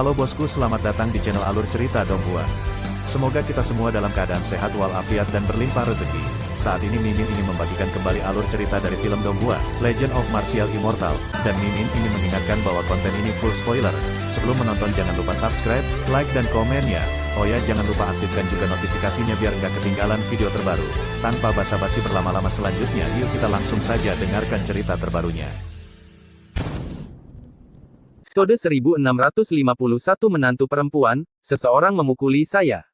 Halo bosku, selamat datang di channel Alur Cerita Donghua. Semoga kita semua dalam keadaan sehat walafiat dan berlimpah rezeki. Saat ini Mimin ingin membagikan kembali alur cerita dari film Donghua, Legend of Martial Immortal, dan Mimin ingin mengingatkan bahwa konten ini full spoiler. Sebelum menonton jangan lupa subscribe, like dan komen ya. Oh ya, jangan lupa aktifkan juga notifikasinya biar nggak ketinggalan video terbaru. Tanpa basa-basi berlama-lama selanjutnya, yuk kita langsung saja dengarkan cerita terbarunya. Episode 1651 Menantu Perempuan, seseorang memukuli saya.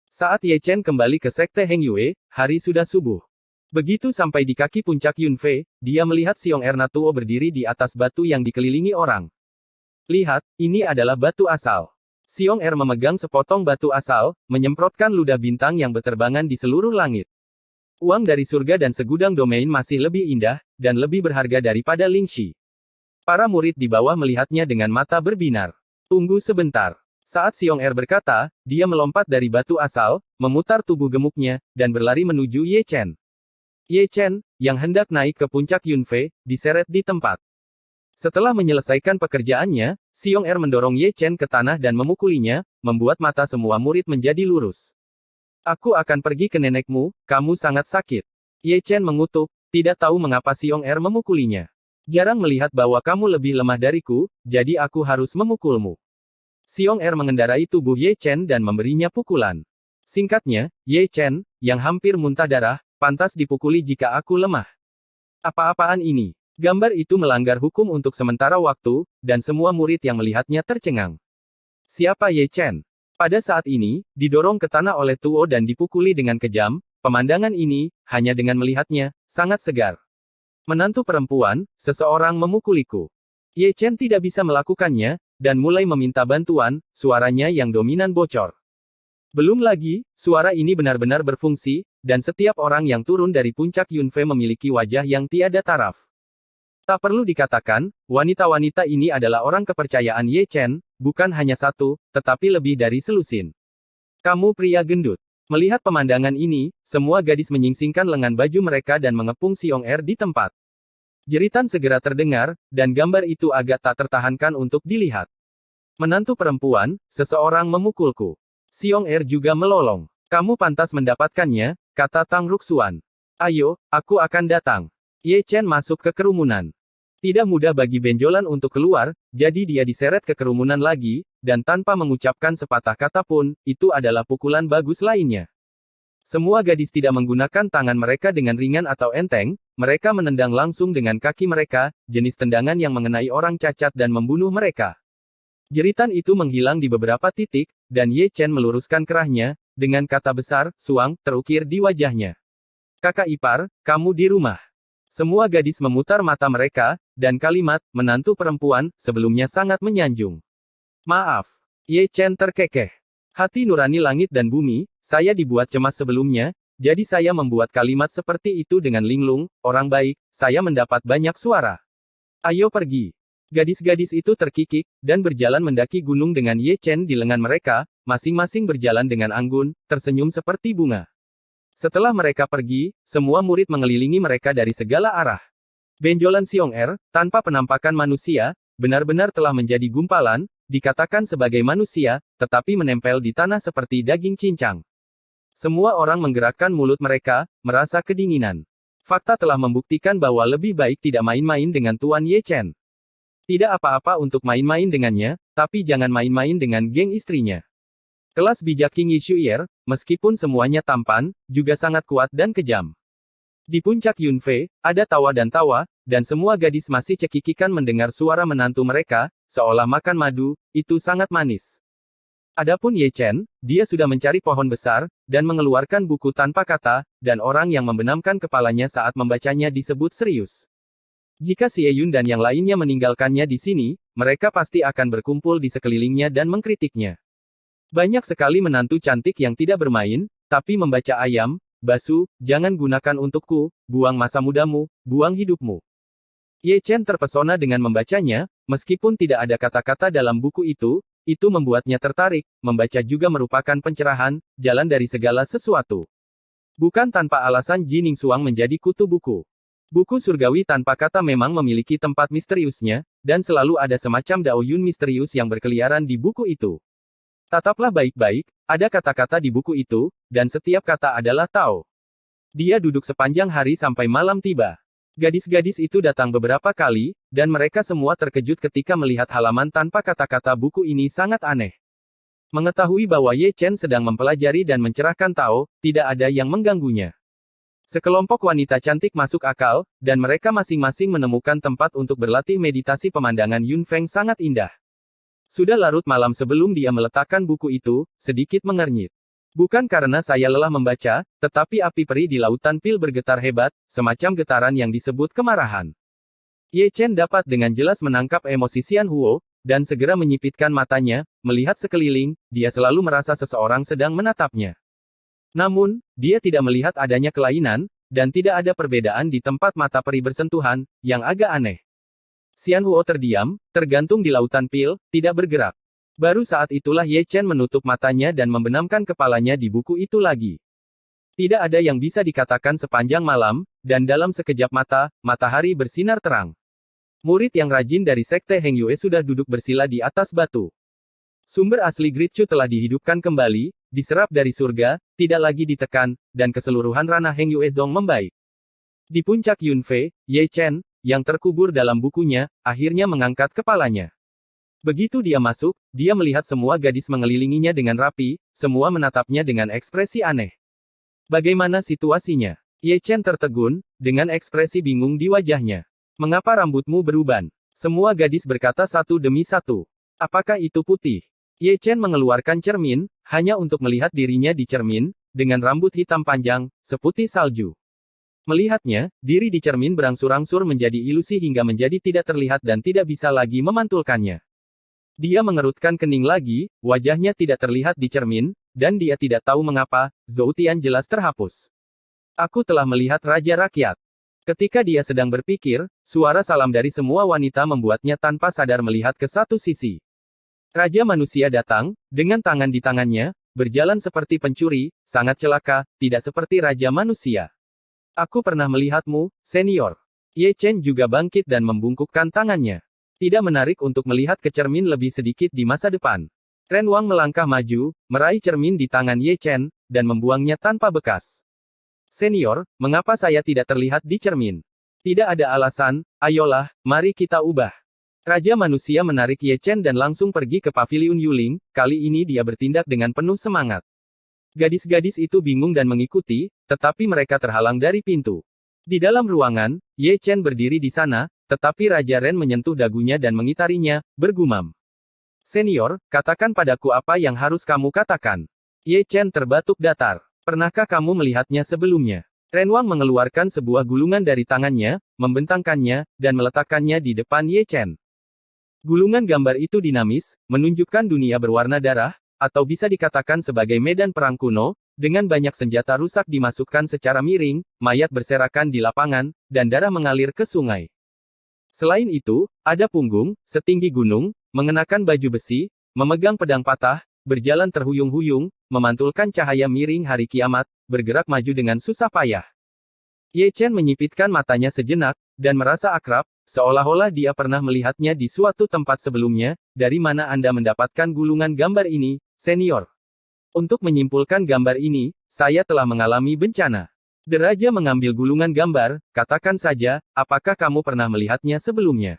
Saat Ye Chen kembali ke Sekte Heng Yue, hari sudah subuh. Begitu sampai di kaki puncak Yunfei, dia melihat Xiong Er Natuo berdiri di atas batu yang dikelilingi orang. Lihat, ini adalah batu asal. Xiong Er memegang sepotong batu asal, menyemprotkan ludah bintang yang berterbangan di seluruh langit. Uang dari surga dan segudang domain masih lebih indah, dan lebih berharga daripada Lingxi. Para murid di bawah melihatnya dengan mata berbinar. Tunggu sebentar. Saat Xiong Er berkata, dia melompat dari batu asal, memutar tubuh gemuknya, dan berlari menuju Ye Chen. Ye Chen, yang hendak naik ke puncak Yunfei, diseret di tempat. Setelah menyelesaikan pekerjaannya, Xiong Er mendorong Ye Chen ke tanah dan memukulinya, membuat mata semua murid menjadi lurus. Aku akan pergi ke nenekmu, kamu sangat sakit. Ye Chen mengutuk, tidak tahu mengapa Xiong Er memukulinya. Jarang melihat bahwa kamu lebih lemah dariku, jadi aku harus memukulmu. Xiong Er mengendarai tubuh Ye Chen dan memberinya pukulan. Singkatnya, Ye Chen, yang hampir muntah darah, pantas dipukuli jika aku lemah. Apa-apaan ini? Gambar itu melanggar hukum untuk sementara waktu, dan semua murid yang melihatnya tercengang. Siapa Ye Chen? Pada saat ini, didorong ke tanah oleh Tuo dan dipukuli dengan kejam, pemandangan ini, hanya dengan melihatnya, sangat segar. Menantu perempuan, seseorang memukuliku. Ye Chen tidak bisa melakukannya, dan mulai meminta bantuan, suaranya yang dominan bocor. Belum lagi, suara ini benar-benar berfungsi, dan setiap orang yang turun dari puncak Yunfei memiliki wajah yang tiada taraf. Tak perlu dikatakan, wanita-wanita ini adalah orang kepercayaan Ye Chen, bukan hanya satu, tetapi lebih dari selusin. Kamu pria gendut. Melihat pemandangan ini, semua gadis menyingsingkan lengan baju mereka dan mengepung Xiong Er di tempat. Jeritan segera terdengar, dan gambar itu agak tak tertahankan untuk dilihat. Menantu perempuan, seseorang memukulku. Xiong Er juga melolong. Kamu pantas mendapatkannya, kata Tang Ruxuan. Ayo, aku akan datang. Ye Chen masuk ke kerumunan. Tidak mudah bagi benjolan untuk keluar, jadi dia diseret ke kerumunan lagi, dan tanpa mengucapkan sepatah kata pun, itu adalah pukulan bagus lainnya. Semua gadis tidak menggunakan tangan mereka dengan ringan atau enteng, mereka menendang langsung dengan kaki mereka, jenis tendangan yang mengenai orang cacat dan membunuh mereka. Jeritan itu menghilang di beberapa titik, dan Ye Chen meluruskan kerahnya, dengan kata besar, "Suang," terukir di wajahnya. Kakak ipar, kamu di rumah. Semua gadis memutar mata mereka, dan kalimat, menantu perempuan, sebelumnya sangat menyanjung. Maaf. Ye Chen terkekeh. Hati nurani langit dan bumi, saya dibuat cemas sebelumnya, jadi saya membuat kalimat seperti itu dengan linglung, orang baik, saya mendapat banyak suara. Ayo pergi. Gadis-gadis itu terkikik, dan berjalan mendaki gunung dengan Ye Chen di lengan mereka, masing-masing berjalan dengan anggun, tersenyum seperti bunga. Setelah mereka pergi, semua murid mengelilingi mereka dari segala arah. Benjolan Xiong Er, tanpa penampakan manusia, benar-benar telah menjadi gumpalan, dikatakan sebagai manusia, tetapi menempel di tanah seperti daging cincang. Semua orang menggerakkan mulut mereka, merasa kedinginan. Fakta telah membuktikan bahwa lebih baik tidak main-main dengan Tuan Ye Chen. Tidak apa-apa untuk main-main dengannya, tapi jangan main-main dengan geng istrinya. Kelas bijak King Yishuyer, meskipun semuanya tampan, juga sangat kuat dan kejam. Di puncak Yunfei, ada tawa, dan semua gadis masih cekikikan mendengar suara menantu mereka, seolah makan madu, itu sangat manis. Adapun Ye Chen, dia sudah mencari pohon besar, dan mengeluarkan buku tanpa kata, dan orang yang membenamkan kepalanya saat membacanya disebut serius. Jika Si Yun dan yang lainnya meninggalkannya di sini, mereka pasti akan berkumpul di sekelilingnya dan mengkritiknya. Banyak sekali menantu cantik yang tidak bermain, tapi membaca ayam, Basu, jangan gunakan untukku, buang masa mudamu, buang hidupmu. Ye Chen terpesona dengan membacanya, meskipun tidak ada kata-kata dalam buku itu membuatnya tertarik, membaca juga merupakan pencerahan, jalan dari segala sesuatu. Bukan tanpa alasan Jining Suang menjadi kutu buku. Buku surgawi tanpa kata memang memiliki tempat misteriusnya, dan selalu ada semacam daoyun misterius yang berkeliaran di buku itu. Tataplah baik-baik, ada kata-kata di buku itu, dan setiap kata adalah Tao. Dia duduk sepanjang hari sampai malam tiba. Gadis-gadis itu datang beberapa kali, dan mereka semua terkejut ketika melihat halaman tanpa kata-kata buku ini sangat aneh. Mengetahui bahwa Ye Chen sedang mempelajari dan mencerahkan Tao, tidak ada yang mengganggunya. Sekelompok wanita cantik masuk akal, dan mereka masing-masing menemukan tempat untuk berlatih meditasi. Pemandangan Yun Feng sangat indah. Sudah larut malam sebelum dia meletakkan buku itu, sedikit mengernyit. Bukan karena saya lelah membaca, tetapi api peri di lautan pil bergetar hebat, semacam getaran yang disebut kemarahan. Ye Chen dapat dengan jelas menangkap emosi Xian Huo, dan segera menyipitkan matanya, melihat sekeliling, dia selalu merasa seseorang sedang menatapnya. Namun, dia tidak melihat adanya kelainan, dan tidak ada perbedaan di tempat mata peri bersentuhan, yang agak aneh. Xian Huo terdiam, tergantung di lautan pil, tidak bergerak. Baru saat itulah Ye Chen menutup matanya dan membenamkan kepalanya di buku itu lagi. Tidak ada yang bisa dikatakan sepanjang malam, dan dalam sekejap mata, matahari bersinar terang. Murid yang rajin dari Sekte Heng Yue sudah duduk bersila di atas batu. Sumber asli Gritchu telah dihidupkan kembali, diserap dari surga, tidak lagi ditekan, dan keseluruhan ranah Heng Yue Zong membaik. Di puncak Yun Fei, Ye Chen, yang terkubur dalam bukunya, akhirnya mengangkat kepalanya. Begitu dia masuk, dia melihat semua gadis mengelilinginya dengan rapi, semua menatapnya dengan ekspresi aneh. Bagaimana situasinya? Ye Chen tertegun, dengan ekspresi bingung di wajahnya. Mengapa rambutmu beruban? Semua gadis berkata satu demi satu. Apakah itu putih? Ye Chen mengeluarkan cermin, hanya untuk melihat dirinya di cermin, dengan rambut hitam panjang, seputih salju. Melihatnya, diri di cermin berangsur-angsur menjadi ilusi hingga menjadi tidak terlihat dan tidak bisa lagi memantulkannya. Dia mengerutkan kening lagi, wajahnya tidak terlihat di cermin, dan dia tidak tahu mengapa, Zhou Tian jelas terhapus. Aku telah melihat Raja Rakyat. Ketika dia sedang berpikir, suara salam dari semua wanita membuatnya tanpa sadar melihat ke satu sisi. Raja manusia datang, dengan tangan di tangannya, berjalan seperti pencuri, sangat celaka, tidak seperti raja manusia. Aku pernah melihatmu, senior. Ye Chen juga bangkit dan membungkukkan tangannya. Tidak menarik untuk melihat ke cermin lebih sedikit di masa depan. Ren Wang melangkah maju, meraih cermin di tangan Ye Chen, dan membuangnya tanpa bekas. Senior, mengapa saya tidak terlihat di cermin? Tidak ada alasan, ayolah, mari kita ubah. Raja manusia menarik Ye Chen dan langsung pergi ke paviliun Yuling, kali ini dia bertindak dengan penuh semangat. Gadis-gadis itu bingung dan mengikuti, tetapi mereka terhalang dari pintu. Di dalam ruangan, Ye Chen berdiri di sana, tetapi Raja Ren menyentuh dagunya dan mengitarinya, bergumam. Senior, katakan padaku apa yang harus kamu katakan. Ye Chen terbatuk datar. Pernahkah kamu melihatnya sebelumnya? Ren Wang mengeluarkan sebuah gulungan dari tangannya, membentangkannya, dan meletakkannya di depan Ye Chen. Gulungan gambar itu dinamis, menunjukkan dunia berwarna darah, atau bisa dikatakan sebagai medan perang kuno, dengan banyak senjata rusak dimasukkan secara miring, mayat berserakan di lapangan, dan darah mengalir ke sungai. Selain itu, ada punggung, setinggi gunung, mengenakan baju besi, memegang pedang patah, berjalan terhuyung-huyung, memantulkan cahaya miring hari kiamat, bergerak maju dengan susah payah. Ye Chen menyipitkan matanya sejenak, dan merasa akrab, seolah-olah dia pernah melihatnya di suatu tempat sebelumnya. Dari mana Anda mendapatkan gulungan gambar ini, senior? Untuk menyimpulkan gambar ini, saya telah mengalami bencana. Deraja mengambil gulungan gambar, katakan saja, apakah kamu pernah melihatnya sebelumnya?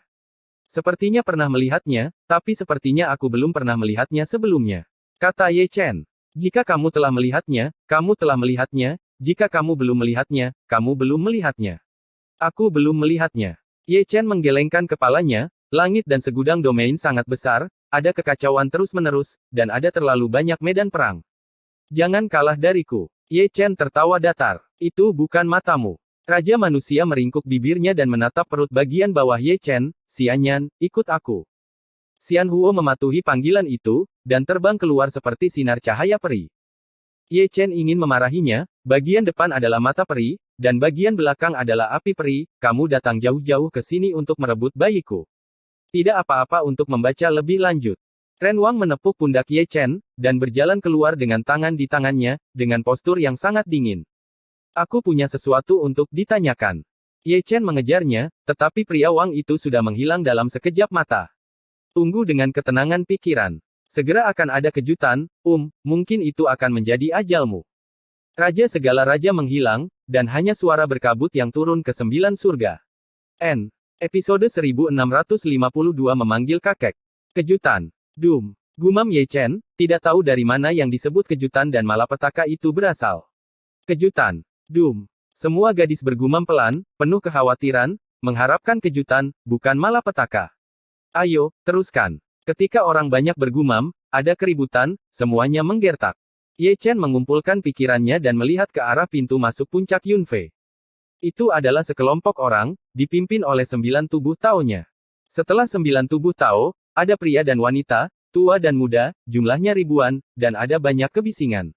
Sepertinya pernah melihatnya, tapi sepertinya aku belum pernah melihatnya sebelumnya. Kata Ye Chen. Jika kamu telah melihatnya, kamu telah melihatnya. Jika kamu belum melihatnya, kamu belum melihatnya. Aku belum melihatnya. Ye Chen menggelengkan kepalanya, langit dan segudang domain sangat besar, ada kekacauan terus-menerus, dan ada terlalu banyak medan perang. Jangan kalah dariku. Ye Chen tertawa datar. Itu bukan matamu. Raja manusia meringkuk bibirnya dan menatap perut bagian bawah Ye Chen. Xianyan, ikut aku. Xian Huo mematuhi panggilan itu, dan terbang keluar seperti sinar cahaya peri. Ye Chen ingin memarahinya, bagian depan adalah mata peri, dan bagian belakang adalah api peri, kamu datang jauh-jauh ke sini untuk merebut bayiku. Tidak apa-apa untuk membaca lebih lanjut. Ren Wang menepuk pundak Ye Chen, dan berjalan keluar dengan tangan di tangannya, dengan postur yang sangat dingin. Aku punya sesuatu untuk ditanyakan. Ye Chen mengejarnya, tetapi pria Wang itu sudah menghilang dalam sekejap mata. Tunggu dengan ketenangan pikiran. Segera akan ada kejutan, mungkin itu akan menjadi ajalmu. Raja segala raja menghilang, dan hanya suara berkabut yang turun ke 9 surga. Episode 1652 memanggil kakek. Kejutan. Doom. Gumam Ye Chen, tidak tahu dari mana yang disebut kejutan dan malapetaka itu berasal. Kejutan. Doom. Semua gadis bergumam pelan, penuh kekhawatiran, mengharapkan kejutan, bukan malapetaka. Ayo, teruskan. Ketika orang banyak bergumam, ada keributan, semuanya menggertak. Ye Chen mengumpulkan pikirannya dan melihat ke arah pintu masuk puncak Yunfei. Itu adalah sekelompok orang, dipimpin oleh 9 tubuh Tao-nya. Setelah 9 tubuh Tao, ada pria dan wanita, tua dan muda, jumlahnya ribuan, dan ada banyak kebisingan.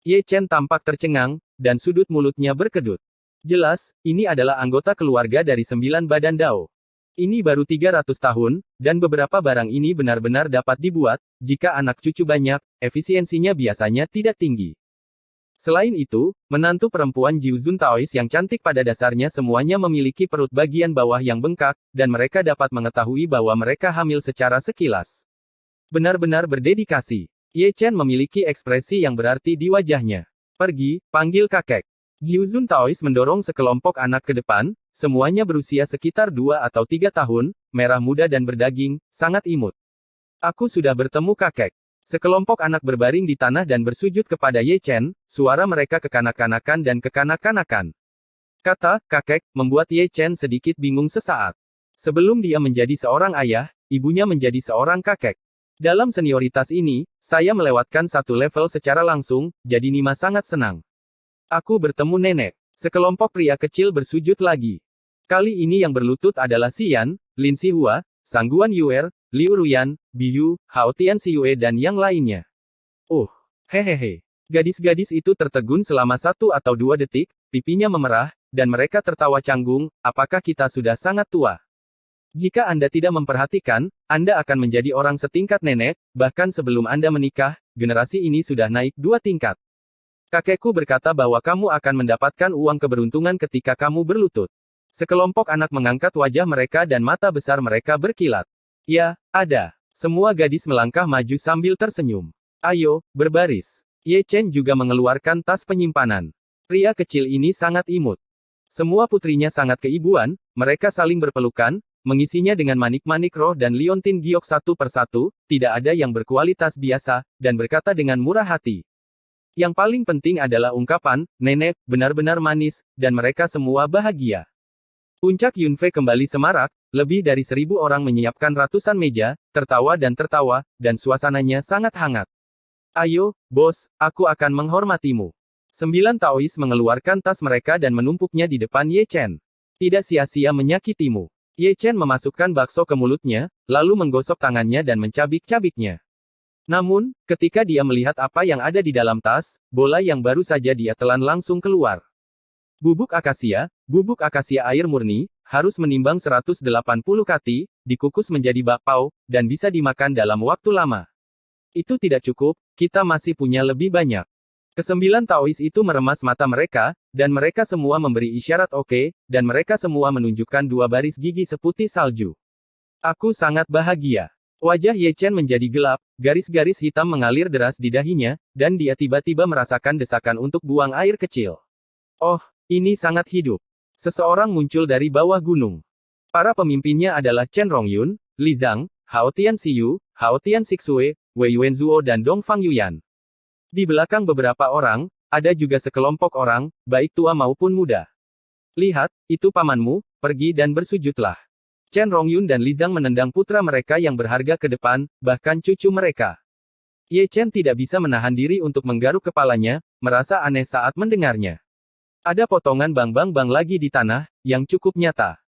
Ye Chen tampak tercengang, dan sudut mulutnya berkedut. Jelas, ini adalah anggota keluarga dari 9 badan Dao. Ini baru 300 tahun, dan beberapa barang ini benar-benar dapat dibuat, jika anak cucu banyak, efisiensinya biasanya tidak tinggi. Selain itu, menantu perempuan Jiuzun Taois yang cantik pada dasarnya semuanya memiliki perut bagian bawah yang bengkak, dan mereka dapat mengetahui bahwa mereka hamil secara sekilas. Benar-benar berdedikasi. Ye Chen memiliki ekspresi yang berarti di wajahnya. Pergi, panggil kakek. Jiuzun Taois mendorong sekelompok anak ke depan, semuanya berusia sekitar 2 atau 3 tahun, merah muda dan berdaging, sangat imut. Aku sudah bertemu kakek. Sekelompok anak berbaring di tanah dan bersujud kepada Ye Chen, suara mereka kekanak-kanakan dan kekanak-kanakan. Kata, kakek, membuat Ye Chen sedikit bingung sesaat. Sebelum dia menjadi seorang ayah, ibunya menjadi seorang kakek. Dalam senioritas ini, saya melewatkan satu level secara langsung, jadi Nima sangat senang. Aku bertemu nenek. Sekelompok pria kecil bersujud lagi. Kali ini yang berlutut adalah Xian, Lin Sihua, Sangguan Yuer, Liu Ruyan, Biyu, Hao Tian Xiyue dan yang lainnya. Hehehe. Gadis-gadis itu tertegun selama 1 atau 2 detik, pipinya memerah, dan mereka tertawa canggung, apakah kita sudah sangat tua? Jika Anda tidak memperhatikan, Anda akan menjadi orang setingkat nenek, bahkan sebelum Anda menikah, generasi ini sudah naik 2 tingkat. Kakekku berkata bahwa kamu akan mendapatkan uang keberuntungan ketika kamu berlutut. Sekelompok anak mengangkat wajah mereka dan mata besar mereka berkilat. Ya, ada. Semua gadis melangkah maju sambil tersenyum. Ayo, berbaris. Ye Chen juga mengeluarkan tas penyimpanan. Pria kecil ini sangat imut. Semua putrinya sangat keibuan, mereka saling berpelukan, mengisinya dengan manik-manik roh dan liontin giok satu persatu, tidak ada yang berkualitas biasa, dan berkata dengan murah hati. Yang paling penting adalah ungkapan, nenek, benar-benar manis, dan mereka semua bahagia. Puncak Yunfei kembali semarak, lebih dari 1000 orang menyiapkan ratusan meja, tertawa, dan suasananya sangat hangat. Ayo, bos, aku akan menghormatimu. 9 Taois mengeluarkan tas mereka dan menumpuknya di depan Ye Chen. Tidak sia-sia menyakitimu. Ye Chen memasukkan bakso ke mulutnya, lalu menggosok tangannya dan mencabik-cabiknya. Namun, ketika dia melihat apa yang ada di dalam tas, bola yang baru saja dia telan langsung keluar. Bubuk akasia air murni, harus menimbang 180 kati, dikukus menjadi bakpao, dan bisa dimakan dalam waktu lama. Itu tidak cukup, kita masih punya lebih banyak. Ke-9 Taois itu meremas mata mereka, dan mereka semua memberi isyarat oke, dan mereka semua menunjukkan 2 baris gigi seputih salju. Aku sangat bahagia. Wajah Ye Chen menjadi gelap, garis-garis hitam mengalir deras di dahinya, dan dia tiba-tiba merasakan desakan untuk buang air kecil. Oh, ini sangat hidup. Seseorang muncul dari bawah gunung. Para pemimpinnya adalah Chen Rongyun, Li Zhang, Hao Tian Xiyu, Hao Tian Xixue, Wei Wenzuo dan Dong Fang Yuyan. Di belakang beberapa orang, ada juga sekelompok orang, baik tua maupun muda. Lihat, itu pamanmu, pergi dan bersujudlah. Chen Rongyun dan Li Zhang menendang putra mereka yang berharga ke depan, bahkan cucu mereka. Ye Chen tidak bisa menahan diri untuk menggaruk kepalanya, merasa aneh saat mendengarnya. Ada potongan bang-bang lagi di tanah, yang cukup nyata.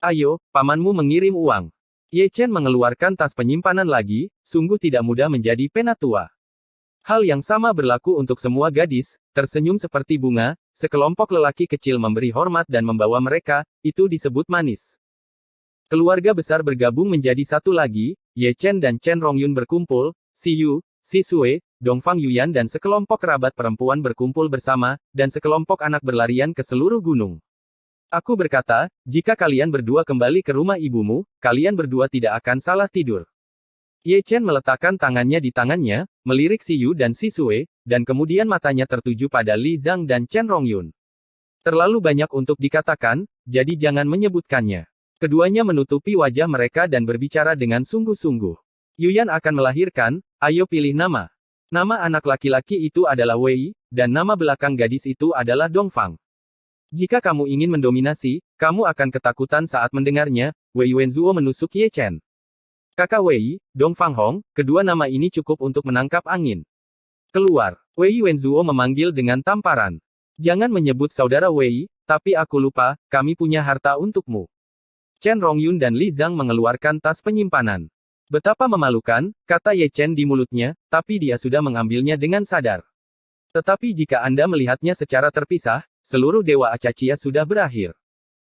Ayo, pamanmu mengirim uang. Ye Chen mengeluarkan tas penyimpanan lagi, sungguh tidak mudah menjadi penatua. Hal yang sama berlaku untuk semua gadis, tersenyum seperti bunga, sekelompok lelaki kecil memberi hormat dan membawa mereka, itu disebut manis. Keluarga besar bergabung menjadi satu lagi, Ye Chen dan Chen Rongyun berkumpul, Xiyu, Xixue, Dong Fang Yuyan dan sekelompok kerabat perempuan berkumpul bersama, dan sekelompok anak berlarian ke seluruh gunung. Aku berkata, jika kalian berdua kembali ke rumah ibumu, kalian berdua tidak akan salah tidur. Ye Chen meletakkan tangannya di tangannya, melirik si Yu dan si Sue, dan kemudian matanya tertuju pada Li Zhang dan Chen Rongyun. Terlalu banyak untuk dikatakan, jadi jangan menyebutkannya. Keduanya menutupi wajah mereka dan berbicara dengan sungguh-sungguh. Yuyan akan melahirkan, ayo pilih nama. Nama anak laki-laki itu adalah Wei, dan nama belakang gadis itu adalah Dongfang. Jika kamu ingin mendominasi, kamu akan ketakutan saat mendengarnya, Wei Wenzuo menusuk Ye Chen. Kakak Wei, Dongfang Hong, kedua nama ini cukup untuk menangkap angin. Keluar. Wei Wenzuo memanggil dengan tamparan. Jangan menyebut saudara Wei, tapi aku lupa, kami punya harta untukmu. Chen Rongyun dan Li Zhang mengeluarkan tas penyimpanan. Betapa memalukan, kata Ye Chen di mulutnya, tapi dia sudah mengambilnya dengan sadar. Tetapi jika Anda melihatnya secara terpisah, seluruh dewa Acacia sudah berakhir.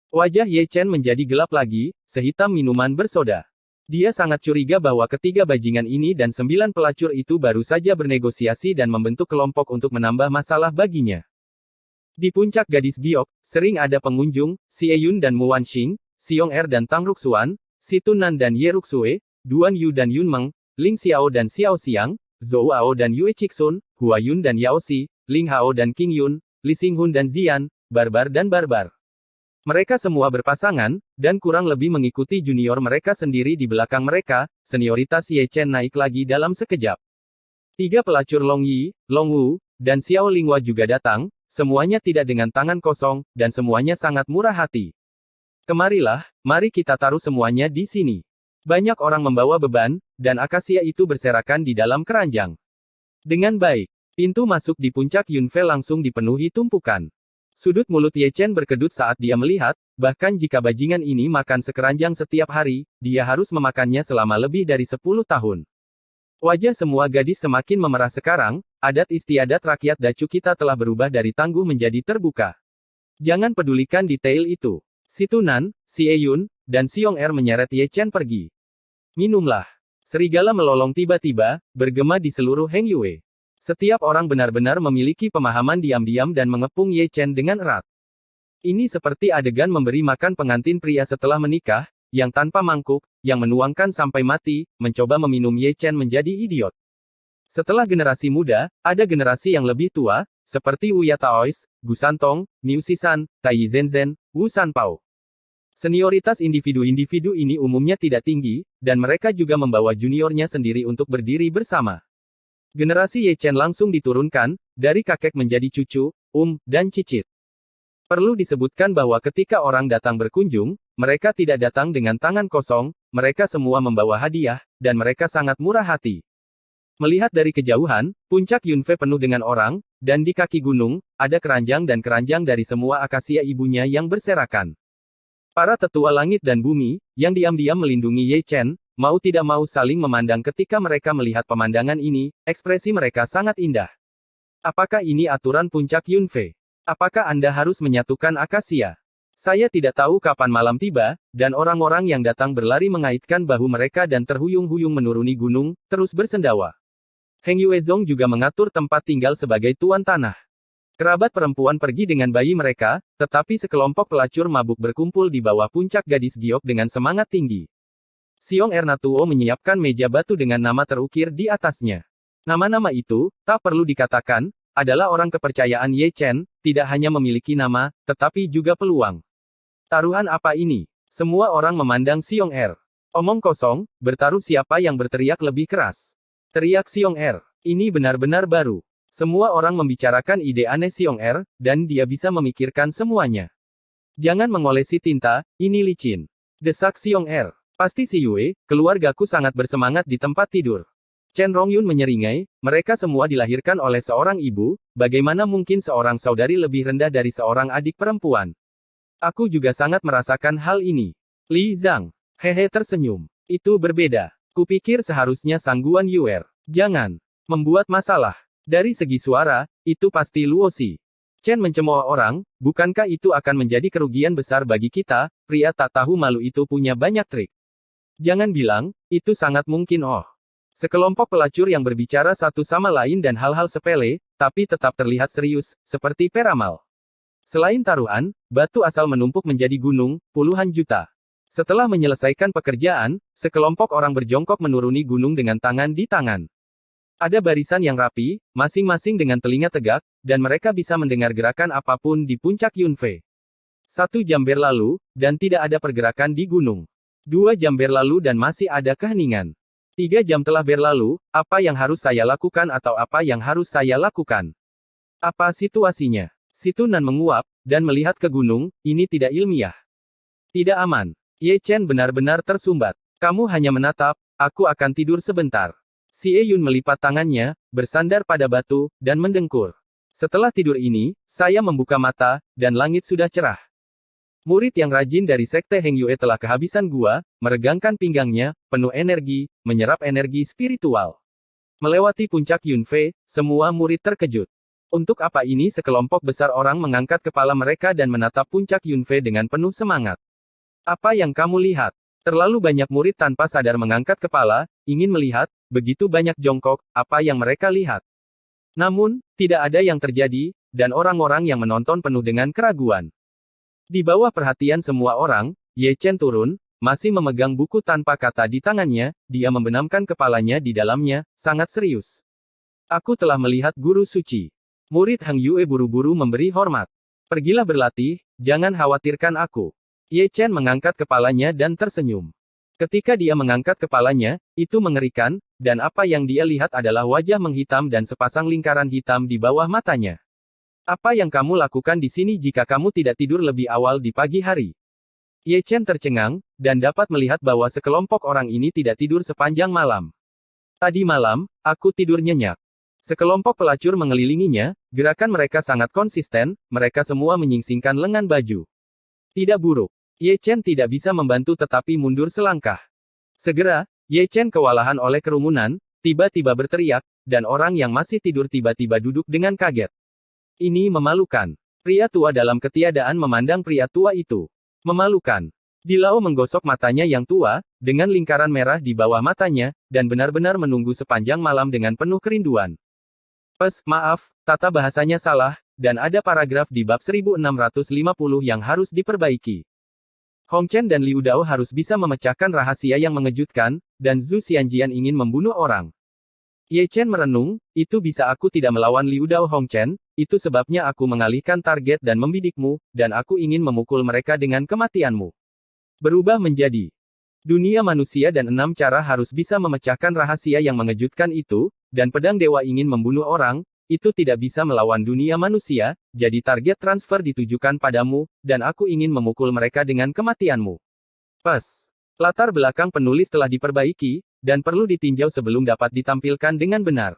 Wajah Ye Chen menjadi gelap lagi, sehitam minuman bersoda. Dia sangat curiga bahwa ketiga bajingan ini dan 9 pelacur itu baru saja bernegosiasi dan membentuk kelompok untuk menambah masalah baginya. Di puncak gadis giok, sering ada pengunjung, Si Eyun dan Mu Wanxing, Xiong Er dan Tang Ruxuan, Si Tunan dan Ye Ruxue, Duan Yu dan Yun Meng, Ling Xiao dan Xiao Xiang, Zhou Ao dan Yue Chixun, Hua Yun dan Yao Si, Ling Hao dan King Yun, Li Xinghun dan Zian, Barbar dan Barbar. Mereka semua berpasangan, dan kurang lebih mengikuti junior mereka sendiri di belakang mereka, senioritas Ye Chen naik lagi dalam sekejap. 3 pelacur Long Yi, Long Wu, dan Xiao Linghua juga datang, semuanya tidak dengan tangan kosong, dan semuanya sangat murah hati. Kemarilah, mari kita taruh semuanya di sini. Banyak orang membawa beban, dan akasia itu berserakan di dalam keranjang. Dengan baik, pintu masuk di puncak Yunfe langsung dipenuhi tumpukan. Sudut mulut Ye Chen berkedut saat dia melihat, bahkan jika bajingan ini makan sekeranjang setiap hari, dia harus memakannya selama lebih dari 10 tahun. Wajah semua gadis semakin memerah sekarang, adat istiadat rakyat Dacu kita telah berubah dari tangguh menjadi terbuka. Jangan pedulikan detail itu. Si Tunan, Si Eyun, dan Xiong Er menyeret Ye Chen pergi. Minumlah. Serigala melolong tiba-tiba, bergema di seluruh Heng Yue. Setiap orang benar-benar memiliki pemahaman diam-diam dan mengepung Ye Chen dengan erat. Ini seperti adegan memberi makan pengantin pria setelah menikah, yang tanpa mangkuk, yang menuangkan sampai mati, mencoba meminum Ye Chen menjadi idiot. Setelah generasi muda, ada generasi yang lebih tua, seperti Wu Yataois, Gu Santong, Niu Sisan, Tai Zhenzen, Wu Sanpao. Senioritas individu-individu ini umumnya tidak tinggi, dan mereka juga membawa juniornya sendiri untuk berdiri bersama. Generasi Ye Chen langsung diturunkan, dari kakek menjadi cucu, dan cicit. Perlu disebutkan bahwa ketika orang datang berkunjung, mereka tidak datang dengan tangan kosong, mereka semua membawa hadiah, dan mereka sangat murah hati. Melihat dari kejauhan, puncak Yunfe penuh dengan orang, dan di kaki gunung, ada keranjang dan keranjang dari semua akasia ibunya yang berserakan. Para tetua langit dan bumi, yang diam-diam melindungi Ye Chen, mau tidak mau saling memandang ketika mereka melihat pemandangan ini, ekspresi mereka sangat indah. Apakah ini aturan puncak Yunfe? Apakah Anda harus menyatukan akasia? Saya tidak tahu kapan malam tiba, dan orang-orang yang datang berlari mengaitkan bahu mereka dan terhuyung-huyung menuruni gunung, terus bersendawa. Heng Yuezong juga mengatur tempat tinggal sebagai tuan tanah. Kerabat perempuan pergi dengan bayi mereka, tetapi sekelompok pelacur mabuk berkumpul di bawah puncak gadis giok dengan semangat tinggi. Xiong Er Natuo menyiapkan meja batu dengan nama terukir di atasnya. Nama-nama itu, tak perlu dikatakan, adalah orang kepercayaan Ye Chen, tidak hanya memiliki nama, tetapi juga peluang. Taruhan apa ini? Semua orang memandang Xiong Er. Omong kosong, bertaruh siapa yang berteriak lebih keras. Teriak Xiong Er. Ini benar-benar baru. Semua orang membicarakan ide aneh Xiong Er, dan dia bisa memikirkan semuanya. Jangan mengolesi tinta, ini licin. Desak Xiong Er. Pasti si Yue, keluargaku sangat bersemangat di tempat tidur. Chen Rongyun menyeringai, mereka semua dilahirkan oleh seorang ibu, bagaimana mungkin seorang saudari lebih rendah dari seorang adik perempuan? Aku juga sangat merasakan hal ini. Li Zhang. Hehe tersenyum. Itu berbeda. Kupikir seharusnya Sangguan Yuer. Jangan membuat masalah. Dari segi suara, itu pasti Luosi. Chen mencemooh orang, bukankah itu akan menjadi kerugian besar bagi kita? Pria tak tahu malu itu punya banyak trik. Jangan bilang, itu sangat mungkin Sekelompok pelacur yang berbicara satu sama lain dan hal-hal sepele, tapi tetap terlihat serius, seperti peramal. Selain taruhan, batu asal menumpuk menjadi gunung, puluhan juta. Setelah menyelesaikan pekerjaan, sekelompok orang berjongkok menuruni gunung dengan tangan di tangan. Ada barisan yang rapi, masing-masing dengan telinga tegak, dan mereka bisa mendengar gerakan apapun di puncak Yunfe. 1 jam berlalu, dan tidak ada pergerakan di gunung. 2 jam berlalu dan masih ada keheningan. 3 jam telah berlalu, apa yang harus saya lakukan atau apa yang harus saya lakukan? Apa situasinya? Si Tunan menguap, dan melihat ke gunung, ini tidak ilmiah. Tidak aman. Ye Chen benar-benar tersumbat. Kamu hanya menatap, aku akan tidur sebentar. Si Yun melipat tangannya, bersandar pada batu, dan mendengkur. Setelah tidur ini, saya membuka mata, dan langit sudah cerah. Murid yang rajin dari Sekte Heng Yue telah kehabisan gua, meregangkan pinggangnya, penuh energi, menyerap energi spiritual. Melewati puncak Yunfe, semua murid terkejut. Untuk apa ini sekelompok besar orang mengangkat kepala mereka dan menatap puncak Yunfe dengan penuh semangat? Apa yang kamu lihat? Terlalu banyak murid tanpa sadar mengangkat kepala, ingin melihat, begitu banyak jongkok, apa yang mereka lihat. Namun, tidak ada yang terjadi, dan orang-orang yang menonton penuh dengan keraguan. Di bawah perhatian semua orang, Ye Chen turun, masih memegang buku tanpa kata di tangannya, dia membenamkan kepalanya di dalamnya, sangat serius. Aku telah melihat guru suci. Murid Heng Yue buru-buru memberi hormat. Pergilah berlatih, jangan khawatirkan aku. Ye Chen mengangkat kepalanya dan tersenyum. Ketika dia mengangkat kepalanya, itu mengerikan, dan apa yang dia lihat adalah wajah menghitam dan sepasang lingkaran hitam di bawah matanya. Apa yang kamu lakukan di sini jika kamu tidak tidur lebih awal di pagi hari? Ye Chen tercengang, dan dapat melihat bahwa sekelompok orang ini tidak tidur sepanjang malam. Tadi malam, aku tidur nyenyak. Sekelompok pelacur mengelilinginya, gerakan mereka sangat konsisten, mereka semua menyingsingkan lengan baju. Tidak buruk. Ye Chen tidak bisa membantu tetapi mundur selangkah. Segera, Ye Chen kewalahan oleh kerumunan, tiba-tiba berteriak, dan orang yang masih tidur tiba-tiba duduk dengan kaget. Ini memalukan. Pria tua dalam ketiadaan memandang pria tua itu. Memalukan. Dilao menggosok matanya yang tua, dengan lingkaran merah di bawah matanya, dan benar-benar menunggu sepanjang malam dengan penuh kerinduan. Maaf, tata bahasanya salah, dan ada paragraf di bab 1650 yang harus diperbaiki. Hong Chen dan Liu Dao harus bisa memecahkan rahasia yang mengejutkan, dan Zhu Xianjian ingin membunuh orang. Ye Chen merenung, itu bisa aku tidak melawan Liu Dao Hong Chen, itu sebabnya aku mengalihkan target dan membidikmu, dan aku ingin memukul mereka dengan kematianmu. Berubah menjadi dunia manusia dan 6 cara harus bisa memecahkan rahasia yang mengejutkan itu, dan pedang dewa ingin membunuh orang, itu tidak bisa melawan dunia manusia, jadi target transfer ditujukan padamu, dan aku ingin memukul mereka dengan kematianmu. Latar belakang penulis telah diperbaiki, dan perlu ditinjau sebelum dapat ditampilkan dengan benar.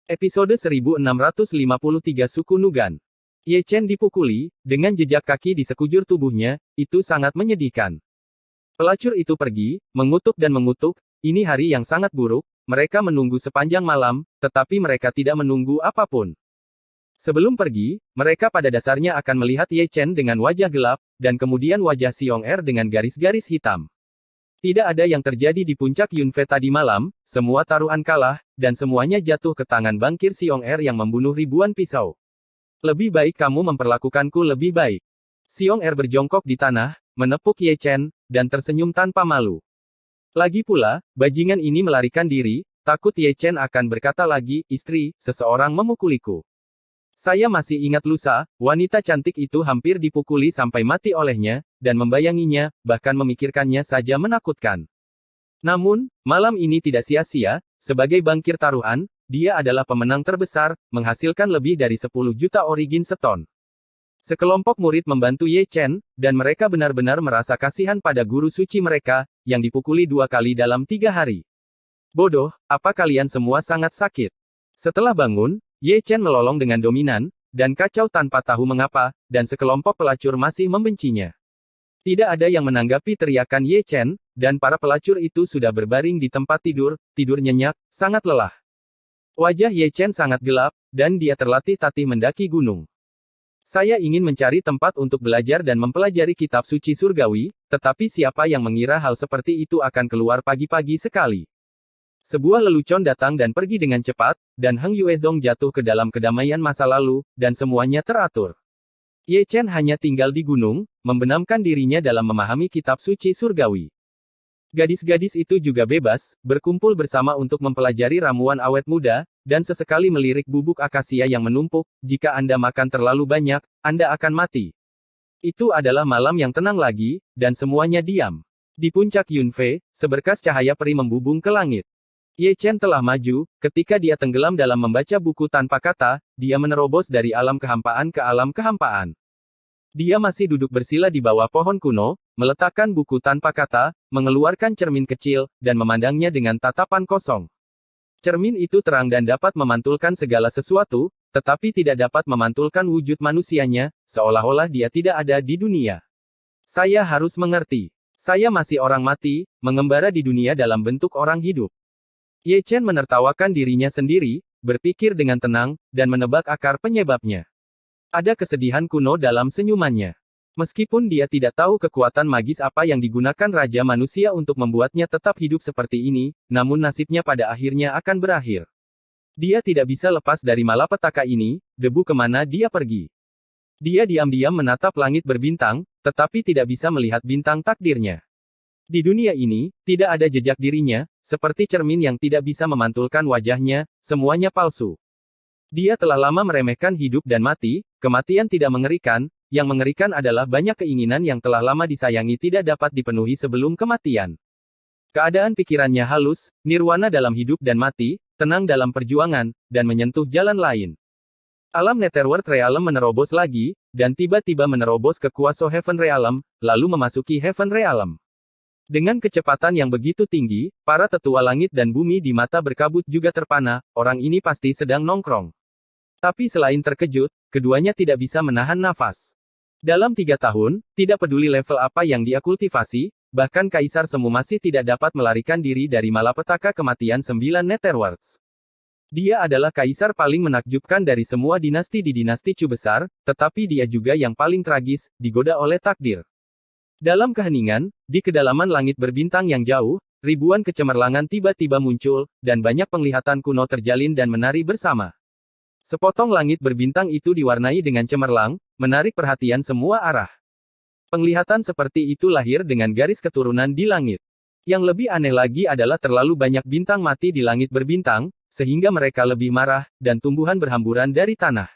Episode 1653 Suku Nugan. Ye Chen dipukuli, dengan jejak kaki di sekujur tubuhnya, itu sangat menyedihkan. Pelacur itu pergi, mengutuk dan mengutuk, ini hari yang sangat buruk, mereka menunggu sepanjang malam, tetapi mereka tidak menunggu apapun. Sebelum pergi, mereka pada dasarnya akan melihat Ye Chen dengan wajah gelap, dan kemudian wajah Xiong Er dengan garis-garis hitam. Tidak ada yang terjadi di puncak Yunfe tadi malam, semua taruhan kalah, dan semuanya jatuh ke tangan bangkir Xiong Er yang membunuh ribuan pisau. Lebih baik kamu memperlakukanku lebih baik. Xiong Er berjongkok di tanah, menepuk Ye Chen, dan tersenyum tanpa malu. Lagi pula, bajingan ini melarikan diri, takut Ye Chen akan berkata lagi, istri, seseorang memukuliku. Saya masih ingat lusa, wanita cantik itu hampir dipukuli sampai mati olehnya, dan membayanginya, bahkan memikirkannya saja menakutkan. Namun, malam ini tidak sia-sia, sebagai bangkir taruhan, dia adalah pemenang terbesar, menghasilkan lebih dari 10 juta origin seton. Sekelompok murid membantu Ye Chen, dan mereka benar-benar merasa kasihan pada guru suci mereka, yang dipukuli 2 kali dalam 3 hari. Bodoh, apa kalian semua sangat sakit? Setelah bangun, Ye Chen melolong dengan dominan, dan kacau tanpa tahu mengapa, dan sekelompok pelacur masih membencinya. Tidak ada yang menanggapi teriakan Ye Chen, dan para pelacur itu sudah berbaring di tempat tidur, tidur nyenyak, sangat lelah. Wajah Ye Chen sangat gelap, dan dia terlatih-tatih mendaki gunung. Saya ingin mencari tempat untuk belajar dan mempelajari kitab suci surgawi, tetapi siapa yang mengira hal seperti itu akan keluar pagi-pagi sekali. Sebuah lelucon datang dan pergi dengan cepat, dan Heng Yuezong jatuh ke dalam kedamaian masa lalu, dan semuanya teratur. Ye Chen hanya tinggal di gunung, membenamkan dirinya dalam memahami kitab suci surgawi. Gadis-gadis itu juga bebas, berkumpul bersama untuk mempelajari ramuan awet muda, dan sesekali melirik bubuk akasia yang menumpuk. Jika Anda makan terlalu banyak, Anda akan mati. Itu adalah malam yang tenang lagi, dan semuanya diam. Di puncak Yunfei, seberkas cahaya peri membubung ke langit. Ye Chen telah maju, ketika dia tenggelam dalam membaca buku tanpa kata, dia menerobos dari alam kehampaan ke alam kehampaan. Dia masih duduk bersila di bawah pohon kuno, meletakkan buku tanpa kata, mengeluarkan cermin kecil, dan memandangnya dengan tatapan kosong. Cermin itu terang dan dapat memantulkan segala sesuatu, tetapi tidak dapat memantulkan wujud manusianya, seolah-olah dia tidak ada di dunia. Saya harus mengerti. Saya masih orang mati, mengembara di dunia dalam bentuk orang hidup. Ye Chen menertawakan dirinya sendiri, berpikir dengan tenang, dan menebak akar penyebabnya. Ada kesedihan kuno dalam senyumannya. Meskipun dia tidak tahu kekuatan magis apa yang digunakan Raja Manusia untuk membuatnya tetap hidup seperti ini, namun nasibnya pada akhirnya akan berakhir. Dia tidak bisa lepas dari malapetaka ini, debu kemana dia pergi. Dia diam-diam menatap langit berbintang, tetapi tidak bisa melihat bintang takdirnya. Di dunia ini, tidak ada jejak dirinya, seperti cermin yang tidak bisa memantulkan wajahnya, semuanya palsu. Dia telah lama meremehkan hidup dan mati, kematian tidak mengerikan, yang mengerikan adalah banyak keinginan yang telah lama disayangi tidak dapat dipenuhi sebelum kematian. Keadaan pikirannya halus, nirwana dalam hidup dan mati, tenang dalam perjuangan, dan menyentuh jalan lain. Alam Netherworld Realm menerobos lagi, dan tiba-tiba menerobos ke kuasa Heaven Realm, lalu memasuki Heaven Realm. Dengan kecepatan yang begitu tinggi, para tetua langit dan bumi di mata berkabut juga terpana, orang ini pasti sedang nongkrong. Tapi selain terkejut, keduanya tidak bisa menahan nafas. Dalam 3 tahun, tidak peduli level apa yang dia kultivasi, bahkan Kaisar Semu masih tidak dapat melarikan diri dari malapetaka kematian 9 Netherworlds. Dia adalah kaisar paling menakjubkan dari semua dinasti di dinasti Chu besar, tetapi dia juga yang paling tragis, digoda oleh takdir. Dalam keheningan, di kedalaman langit berbintang yang jauh, ribuan kecemerlangan tiba-tiba muncul, dan banyak penglihatan kuno terjalin dan menari bersama. Sepotong langit berbintang itu diwarnai dengan cemerlang, menarik perhatian semua arah. Penglihatan seperti itu lahir dengan garis keturunan di langit. Yang lebih aneh lagi adalah terlalu banyak bintang mati di langit berbintang, sehingga mereka lebih marah, dan tumbuhan berhamburan dari tanah.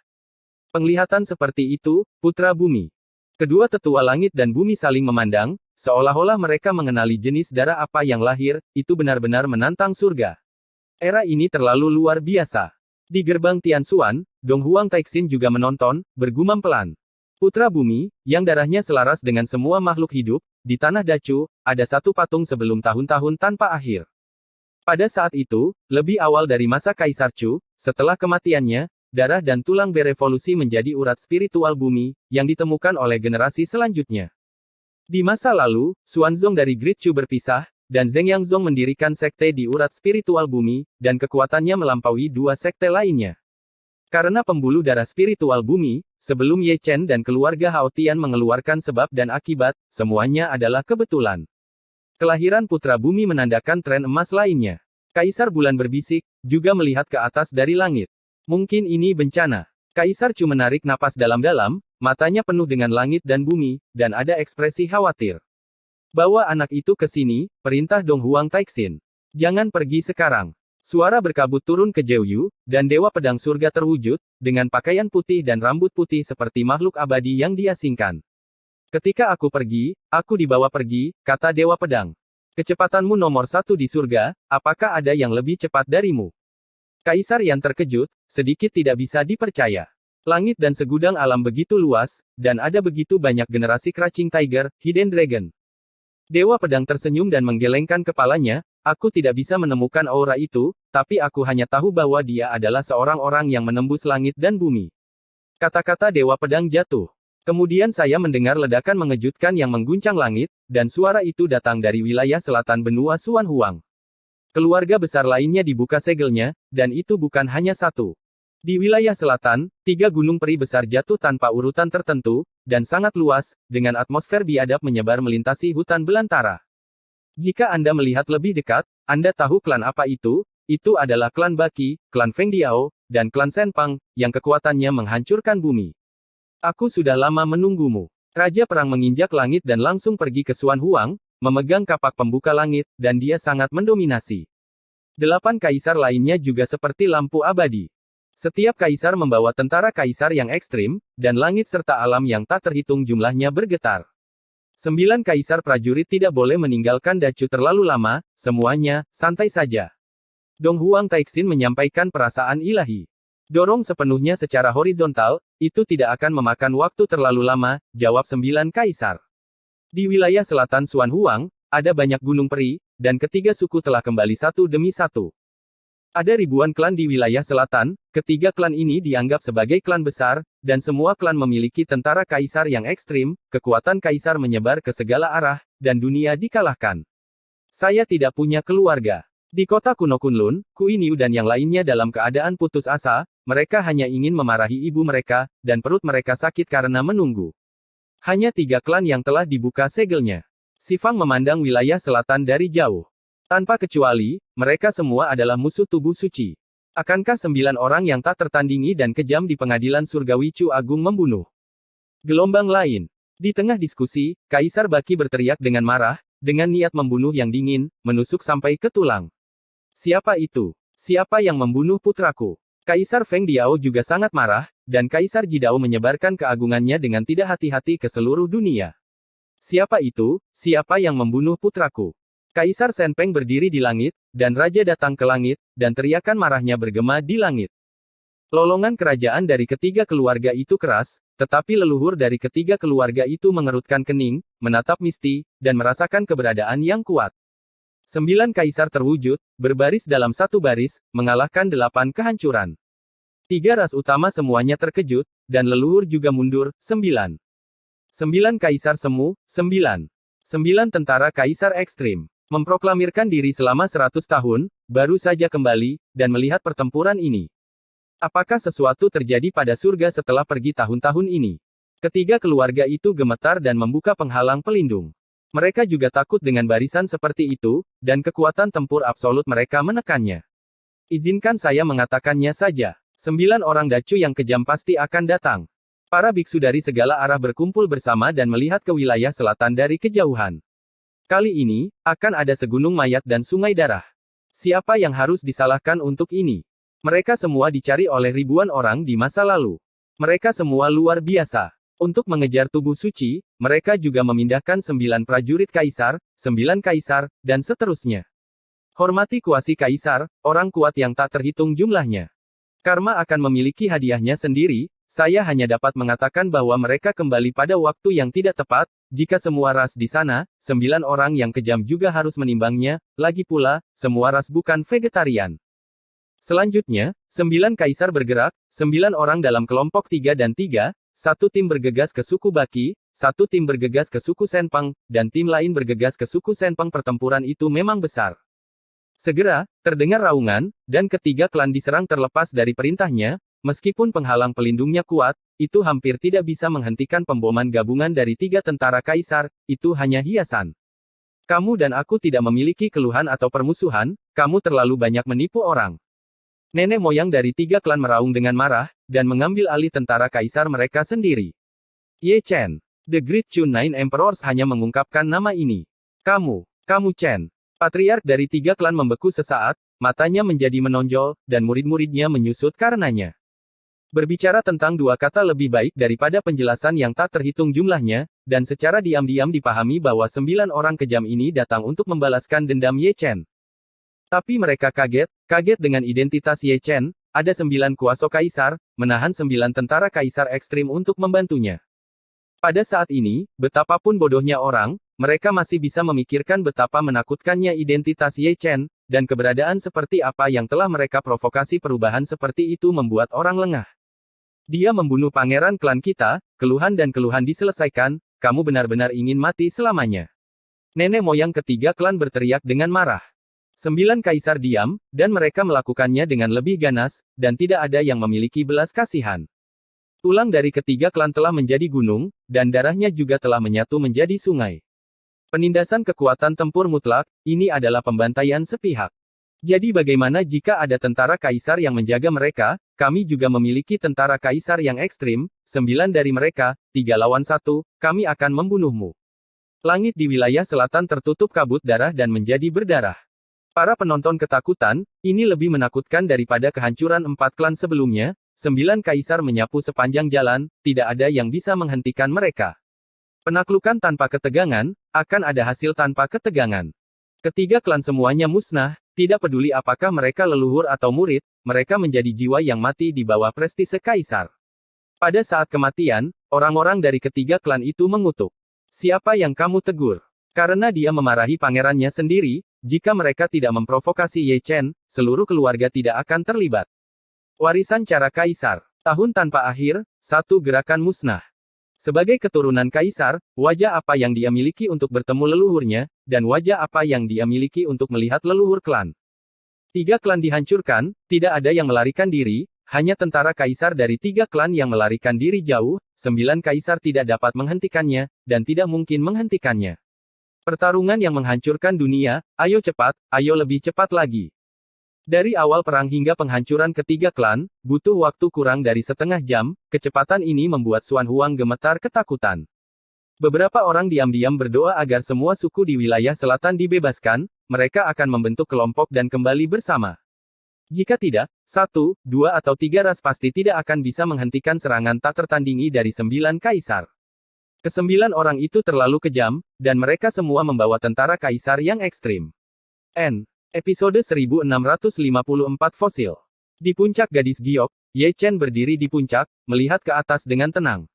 Penglihatan seperti itu, putra bumi. Kedua tetua langit dan bumi saling memandang, seolah-olah mereka mengenali jenis darah apa yang lahir, itu benar-benar menantang surga. Era ini terlalu luar biasa. Di gerbang Tianxuan, Dong Huang Taixin juga menonton, bergumam pelan. Putra bumi, yang darahnya selaras dengan semua makhluk hidup, di tanah Dacu, ada satu patung sebelum tahun-tahun tanpa akhir. Pada saat itu, lebih awal dari masa Kaisar Chu, setelah kematiannya, darah dan tulang berevolusi menjadi urat spiritual bumi, yang ditemukan oleh generasi selanjutnya. Di masa lalu, Xuanzong dari Great Chu berpisah, dan Zheng Yangzong mendirikan sekte di urat spiritual bumi, dan kekuatannya melampaui 2 sekte lainnya. Karena pembuluh darah spiritual bumi, sebelum Ye Chen dan keluarga Hao Tian mengeluarkan sebab dan akibat, semuanya adalah kebetulan. Kelahiran putra bumi menandakan tren emas lainnya. Kaisar Bulan berbisik, juga melihat ke atas dari langit. Mungkin ini bencana. Kaisar Chu menarik napas dalam-dalam, matanya penuh dengan langit dan bumi, dan ada ekspresi khawatir. Bawa anak itu ke sini, perintah Dong Huang Taixin. Jangan pergi sekarang. Suara berkabut turun ke Jeoyu, dan Dewa Pedang Surga terwujud, dengan pakaian putih dan rambut putih seperti makhluk abadi yang diasingkan. Ketika aku pergi, aku dibawa pergi, kata Dewa Pedang. Kecepatanmu nomor 1 di surga, apakah ada yang lebih cepat darimu? Kaisar yang terkejut, sedikit tidak bisa dipercaya. Langit dan segudang alam begitu luas, dan ada begitu banyak generasi Crouching Tiger, Hidden Dragon. Dewa Pedang tersenyum dan menggelengkan kepalanya, aku tidak bisa menemukan aura itu, tapi aku hanya tahu bahwa dia adalah seorang orang yang menembus langit dan bumi. Kata-kata Dewa Pedang jatuh. Kemudian saya mendengar ledakan mengejutkan yang mengguncang langit, dan suara itu datang dari wilayah selatan benua Xuan Huang. Keluarga besar lainnya dibuka segelnya, dan itu bukan hanya satu. Di wilayah selatan, 3 gunung peri besar jatuh tanpa urutan tertentu, dan sangat luas, dengan atmosfer biadab menyebar melintasi hutan belantara. Jika Anda melihat lebih dekat, Anda tahu klan apa itu adalah klan Baqi, klan Feng Diao, dan klan Senpang, yang kekuatannya menghancurkan bumi. Aku sudah lama menunggumu. Raja Perang menginjak langit dan langsung pergi ke Xuan Huang, memegang kapak pembuka langit, dan dia sangat mendominasi. 8 kaisar lainnya juga seperti lampu abadi. Setiap kaisar membawa tentara kaisar yang ekstrim, dan langit serta alam yang tak terhitung jumlahnya bergetar. 9 kaisar prajurit tidak boleh meninggalkan Dacu terlalu lama, semuanya, santai saja. Dong Huang Taixin menyampaikan perasaan ilahi. Dorong sepenuhnya secara horizontal, itu tidak akan memakan waktu terlalu lama, jawab 9 kaisar. Di wilayah selatan Xuan Huang, ada banyak gunung peri, dan ketiga suku telah kembali satu demi satu. Ada ribuan klan di wilayah selatan, ketiga klan ini dianggap sebagai klan besar, dan semua klan memiliki tentara kaisar yang ekstrim, kekuatan kaisar menyebar ke segala arah, dan dunia dikalahkan. Saya tidak punya keluarga. Di kota kuno Kunlun, Kuiniu dan yang lainnya dalam keadaan putus asa, mereka hanya ingin memarahi ibu mereka, dan perut mereka sakit karena menunggu. Hanya 3 klan yang telah dibuka segelnya. Si Fang memandang wilayah selatan dari jauh. Tanpa kecuali, mereka semua adalah musuh tubuh suci. Akankah 9 orang yang tak tertandingi dan kejam di pengadilan surgawi Chu Agung membunuh? Gelombang lain. Di tengah diskusi, Kaisar Baki berteriak dengan marah, dengan niat membunuh yang dingin, menusuk sampai ke tulang. Siapa itu? Siapa yang membunuh putraku? Kaisar Feng Diao juga sangat marah, dan Kaisar Jidao menyebarkan keagungannya dengan tidak hati-hati ke seluruh dunia. Siapa itu? Siapa yang membunuh putraku? Kaisar Shenpeng berdiri di langit, dan Raja datang ke langit, dan teriakan marahnya bergema di langit. Lolongan kerajaan dari ketiga keluarga itu keras, tetapi leluhur dari ketiga keluarga itu mengerutkan kening, menatap Misty, dan merasakan keberadaan yang kuat. 9 kaisar terwujud, berbaris dalam satu baris, mengalahkan 8 kehancuran. 3 ras utama semuanya terkejut, dan leluhur juga mundur, 9. 9 kaisar semu, 9. 9 tentara kaisar ekstrim. Memproklamirkan diri selama 100 tahun, baru saja kembali, dan melihat pertempuran ini. Apakah sesuatu terjadi pada surga setelah pergi tahun-tahun ini? Ketiga keluarga itu gemetar dan membuka penghalang pelindung. Mereka juga takut dengan barisan seperti itu, dan kekuatan tempur absolut mereka menekannya. Izinkan saya mengatakannya saja. 9 orang Dacu yang kejam pasti akan datang. Para biksu dari segala arah berkumpul bersama dan melihat ke wilayah selatan dari kejauhan. Kali ini, akan ada segunung mayat dan sungai darah. Siapa yang harus disalahkan untuk ini? Mereka semua dicari oleh ribuan orang di masa lalu. Mereka semua luar biasa. Untuk mengejar tubuh suci, mereka juga memindahkan 9 prajurit kaisar, 9 kaisar, dan seterusnya. Hormati kuasi kaisar, orang kuat yang tak terhitung jumlahnya. Karma akan memiliki hadiahnya sendiri. Saya hanya dapat mengatakan bahwa mereka kembali pada waktu yang tidak tepat, jika semua ras di sana, 9 orang yang kejam juga harus menimbangnya, lagi pula, semua ras bukan vegetarian. Selanjutnya, 9 kaisar bergerak, 9 orang dalam kelompok 3 dan 3, satu tim bergegas ke suku Baki, satu tim bergegas ke suku Shenpeng, dan tim lain bergegas ke suku Shenpeng. Pertempuran itu memang besar. Segera, terdengar raungan, dan ketiga klan diserang terlepas dari perintahnya. Meskipun penghalang pelindungnya kuat, itu hampir tidak bisa menghentikan pemboman gabungan dari 3 tentara kaisar, itu hanya hiasan. Kamu dan aku tidak memiliki keluhan atau permusuhan, kamu terlalu banyak menipu orang. Nenek moyang dari 3 klan meraung dengan marah, dan mengambil alih tentara kaisar mereka sendiri. Ye Chen. The Great Chun Nine Emperors hanya mengungkapkan nama ini. Kamu Chen. Patriark dari 3 klan membeku sesaat, matanya menjadi menonjol, dan murid-muridnya menyusut karenanya. Berbicara tentang 2 kata lebih baik daripada penjelasan yang tak terhitung jumlahnya, dan secara diam-diam dipahami bahwa 9 orang kejam ini datang untuk membalaskan dendam Ye Chen. Tapi mereka kaget dengan identitas Ye Chen, ada 9 kuasa kaisar, menahan 9 tentara kaisar ekstrim untuk membantunya. Pada saat ini, betapapun bodohnya orang, mereka masih bisa memikirkan betapa menakutkannya identitas Ye Chen, dan keberadaan seperti apa yang telah mereka provokasi. Perubahan seperti itu membuat orang lengah. Dia membunuh pangeran klan kita, keluhan dan keluhan diselesaikan, kamu benar-benar ingin mati selamanya. Nenek moyang ketiga klan berteriak dengan marah. 9 kaisar diam, dan mereka melakukannya dengan lebih ganas, dan tidak ada yang memiliki belas kasihan. Tulang dari ketiga klan telah menjadi gunung, dan darahnya juga telah menyatu menjadi sungai. Penindasan kekuatan tempur mutlak, ini adalah pembantaian sepihak. Jadi bagaimana jika ada tentara kaisar yang menjaga mereka? Kami juga memiliki tentara kaisar yang ekstrim, 9 dari mereka, 3 lawan 1, kami akan membunuhmu. Langit di wilayah selatan tertutup kabut darah dan menjadi berdarah. Para penonton ketakutan, ini lebih menakutkan daripada kehancuran 4 klan sebelumnya, 9 kaisar menyapu sepanjang jalan, tidak ada yang bisa menghentikan mereka. Penaklukan tanpa ketegangan, akan ada hasil tanpa ketegangan. Ketiga klan semuanya musnah, tidak peduli apakah mereka leluhur atau murid, mereka menjadi jiwa yang mati di bawah prestise kaisar. Pada saat kematian, orang-orang dari ketiga klan itu mengutuk. Siapa yang kamu tegur? Karena dia memarahi pangerannya sendiri, jika mereka tidak memprovokasi Ye Chen, seluruh keluarga tidak akan terlibat. Warisan cara kaisar. Tahun tanpa akhir, satu gerakan musnah. Sebagai keturunan kaisar, wajah apa yang dia miliki untuk bertemu leluhurnya, dan wajah apa yang dia miliki untuk melihat leluhur klan. 3 klan dihancurkan, tidak ada yang melarikan diri, hanya tentara kaisar dari 3 klan yang melarikan diri jauh, 9 kaisar tidak dapat menghentikannya, dan tidak mungkin menghentikannya. Pertarungan yang menghancurkan dunia, ayo cepat, ayo lebih cepat lagi. Dari awal perang hingga penghancuran ketiga klan, butuh waktu kurang dari setengah jam, kecepatan ini membuat Xuan Huang gemetar ketakutan. Beberapa orang diam-diam berdoa agar semua suku di wilayah selatan dibebaskan, mereka akan membentuk kelompok dan kembali bersama. Jika tidak, 1, 2 atau 3 ras pasti tidak akan bisa menghentikan serangan tak tertandingi dari 9 kaisar. Ke-9 orang itu terlalu kejam, dan mereka semua membawa tentara kaisar yang ekstrim. Episode 1654 Fosil. Di puncak gadis giok, Ye Chen berdiri di puncak, melihat ke atas dengan tenang.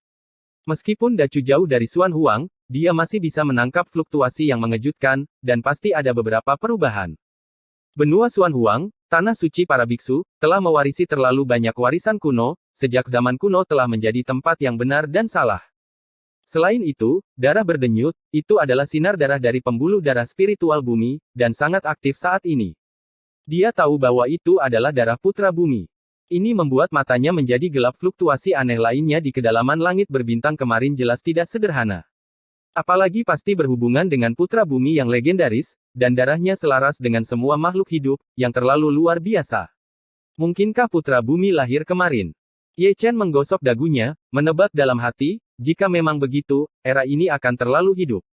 Meskipun Dacu jauh dari Xuan Huang, dia masih bisa menangkap fluktuasi yang mengejutkan, dan pasti ada beberapa perubahan. Benua Xuan Huang, tanah suci para biksu, telah mewarisi terlalu banyak warisan kuno, sejak zaman kuno telah menjadi tempat yang benar dan salah. Selain itu, darah berdenyut, itu adalah sinar darah dari pembuluh darah spiritual bumi, dan sangat aktif saat ini. Dia tahu bahwa itu adalah darah putra bumi. Ini membuat matanya menjadi gelap. Fluktuasi aneh lainnya di kedalaman langit berbintang kemarin jelas tidak sederhana. Apalagi pasti berhubungan dengan putra bumi yang legendaris, dan darahnya selaras dengan semua makhluk hidup, yang terlalu luar biasa. Mungkinkah putra bumi lahir kemarin? Ye Chen menggosok dagunya, menebak dalam hati, jika memang begitu, era ini akan terlalu hidup.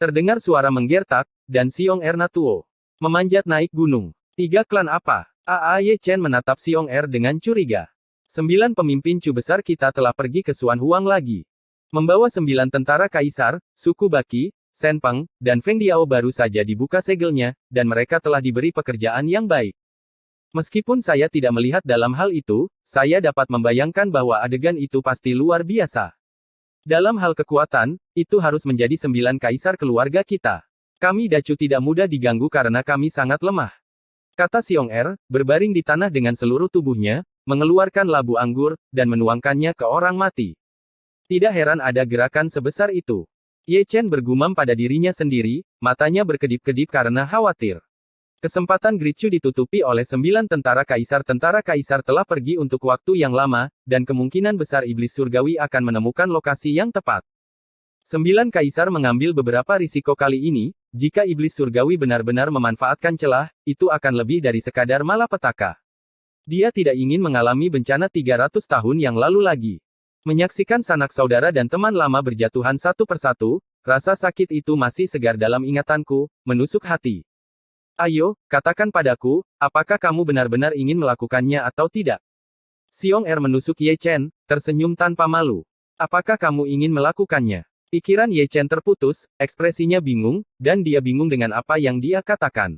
Terdengar suara menggertak, dan Xiong Er Natuo memanjat naik gunung. 3 klan apa? Ye Chen menatap Xiong Er dengan curiga. 9 pemimpin Chu besar kita telah pergi ke Xuan Huang lagi. Membawa 9 tentara kaisar, suku Baqi, Shen Peng, dan Feng Diao baru saja dibuka segelnya, dan mereka telah diberi pekerjaan yang baik. Meskipun saya tidak melihat dalam hal itu, saya dapat membayangkan bahwa adegan itu pasti luar biasa. Dalam hal kekuatan, itu harus menjadi 9 kaisar keluarga kita. Kami Dacu tidak mudah diganggu karena kami sangat lemah. Kata Xiong Er, berbaring di tanah dengan seluruh tubuhnya, mengeluarkan labu anggur, dan menuangkannya ke orang mati. Tidak heran ada gerakan sebesar itu. Ye Chen bergumam pada dirinya sendiri, matanya berkedip-kedip karena khawatir. Kesempatan Gritchu ditutupi oleh 9 tentara kaisar telah pergi untuk waktu yang lama, dan kemungkinan besar iblis surgawi akan menemukan lokasi yang tepat. 9 kaisar mengambil beberapa risiko kali ini, jika iblis surgawi benar-benar memanfaatkan celah, itu akan lebih dari sekadar malapetaka. Dia tidak ingin mengalami bencana 300 tahun yang lalu lagi. Menyaksikan sanak saudara dan teman lama berjatuhan satu persatu, rasa sakit itu masih segar dalam ingatanku, menusuk hati. Ayo, katakan padaku, apakah kamu benar-benar ingin melakukannya atau tidak? Xiong Er menusuk Ye Chen, tersenyum tanpa malu. Apakah kamu ingin melakukannya? Pikiran Ye Chen terputus, ekspresinya bingung, dan dia bingung dengan apa yang dia katakan.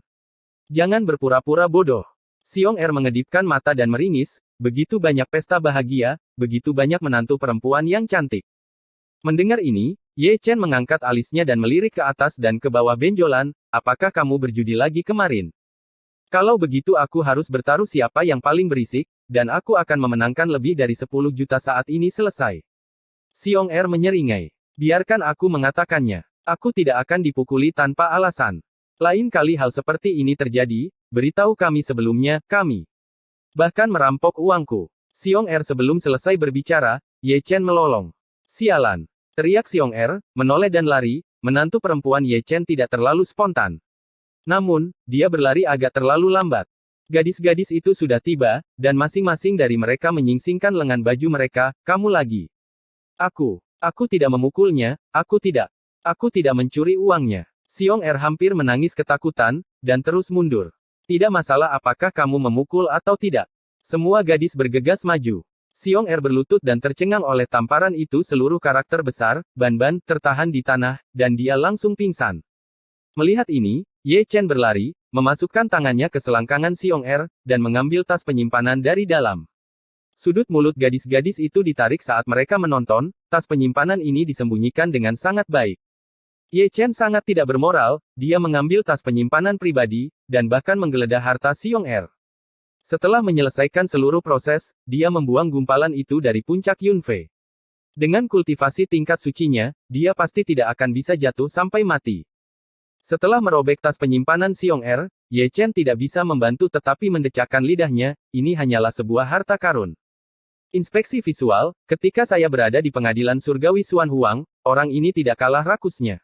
Jangan berpura-pura bodoh. Xiong Er mengedipkan mata dan meringis, begitu banyak pesta bahagia, begitu banyak menantu perempuan yang cantik. Mendengar ini, Ye Chen mengangkat alisnya dan melirik ke atas dan ke bawah benjolan, apakah kamu berjudi lagi kemarin? Kalau begitu aku harus bertaruh siapa yang paling berisik, dan aku akan memenangkan lebih dari 10 juta saat ini selesai. Xiong Er menyeringai. Biarkan aku mengatakannya. Aku tidak akan dipukuli tanpa alasan. Lain kali hal seperti ini terjadi, beritahu kami sebelumnya, kami bahkan merampok uangku. Xiong Er sebelum selesai berbicara, Ye Chen melolong. Sialan! Teriak Xiong Er, menoleh dan lari, menantu perempuan Ye Chen tidak terlalu spontan. Namun, dia berlari agak terlalu lambat. Gadis-gadis itu sudah tiba, dan masing-masing dari mereka menyingsingkan lengan baju mereka. Kamu lagi. Aku tidak memukulnya, aku tidak mencuri uangnya. Xiong Er hampir menangis ketakutan, dan terus mundur. Tidak masalah apakah kamu memukul atau tidak. Semua gadis bergegas maju. Xiong Er berlutut dan tercengang oleh tamparan itu. Seluruh karakter besar, Ban-Ban, tertahan di tanah, dan dia langsung pingsan. Melihat ini, Ye Chen berlari, memasukkan tangannya ke selangkangan Xiong Er, dan mengambil tas penyimpanan dari dalam. Sudut mulut gadis-gadis itu ditarik saat mereka menonton, tas penyimpanan ini disembunyikan dengan sangat baik. Ye Chen sangat tidak bermoral, dia mengambil tas penyimpanan pribadi, dan bahkan menggeledah harta Xiong Er. Setelah menyelesaikan seluruh proses, dia membuang gumpalan itu dari puncak Yunfei. Dengan kultivasi tingkat sucinya, dia pasti tidak akan bisa jatuh sampai mati. Setelah merobek tas penyimpanan Xiong Er, Ye Chen tidak bisa membantu tetapi mendecakkan lidahnya, ini hanyalah sebuah harta karun. Inspeksi visual, ketika saya berada di pengadilan surgawi Xuan Huang, orang ini tidak kalah rakusnya.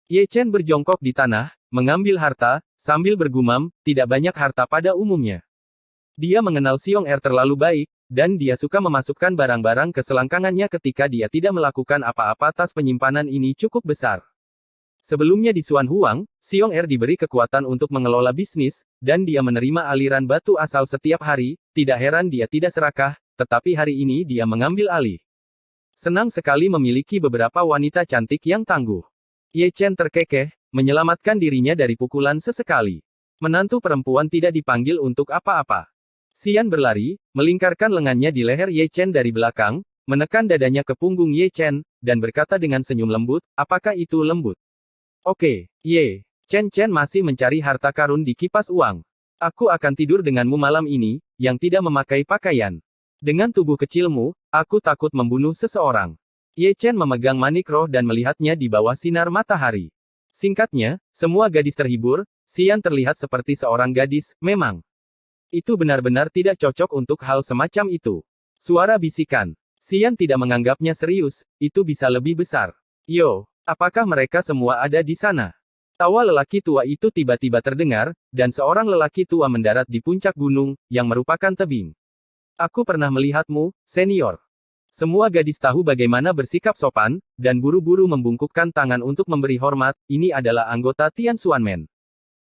Ye Chen berjongkok di tanah, mengambil harta, sambil bergumam, tidak banyak harta pada umumnya. Dia mengenal Xiong Er terlalu baik, dan dia suka memasukkan barang-barang ke selangkangannya ketika dia tidak melakukan apa-apa. Tas penyimpanan ini cukup besar. Sebelumnya di Xuan Huang, Xiong Er diberi kekuatan untuk mengelola bisnis, dan dia menerima aliran batu asal setiap hari. Tidak heran dia tidak serakah, tetapi hari ini dia mengambil alih. Senang sekali memiliki beberapa wanita cantik yang tangguh. Ye Chen terkekeh, menyelamatkan dirinya dari pukulan sesekali. Menantu perempuan tidak dipanggil untuk apa-apa. Xian berlari, melingkarkan lengannya di leher Ye Chen dari belakang, menekan dadanya ke punggung Ye Chen, dan berkata dengan senyum lembut, apakah itu lembut? Oke, Ye. Chen masih mencari harta karun di kipas uang. Aku akan tidur denganmu malam ini, yang tidak memakai pakaian. Dengan tubuh kecilmu, aku takut membunuh seseorang. Ye Chen memegang manik roh dan melihatnya di bawah sinar matahari. Singkatnya, semua gadis terhibur. Xian terlihat seperti seorang gadis, memang. Itu benar-benar tidak cocok untuk hal semacam itu. Suara bisikan. Xian tidak menganggapnya serius, itu bisa lebih besar. Yo, apakah mereka semua ada di sana? Tawa lelaki tua itu tiba-tiba terdengar, dan seorang lelaki tua mendarat di puncak gunung, yang merupakan tebing. Aku pernah melihatmu, senior. Semua gadis tahu bagaimana bersikap sopan, dan buru-buru membungkukkan tangan untuk memberi hormat. Ini adalah anggota Tian Xuanmen.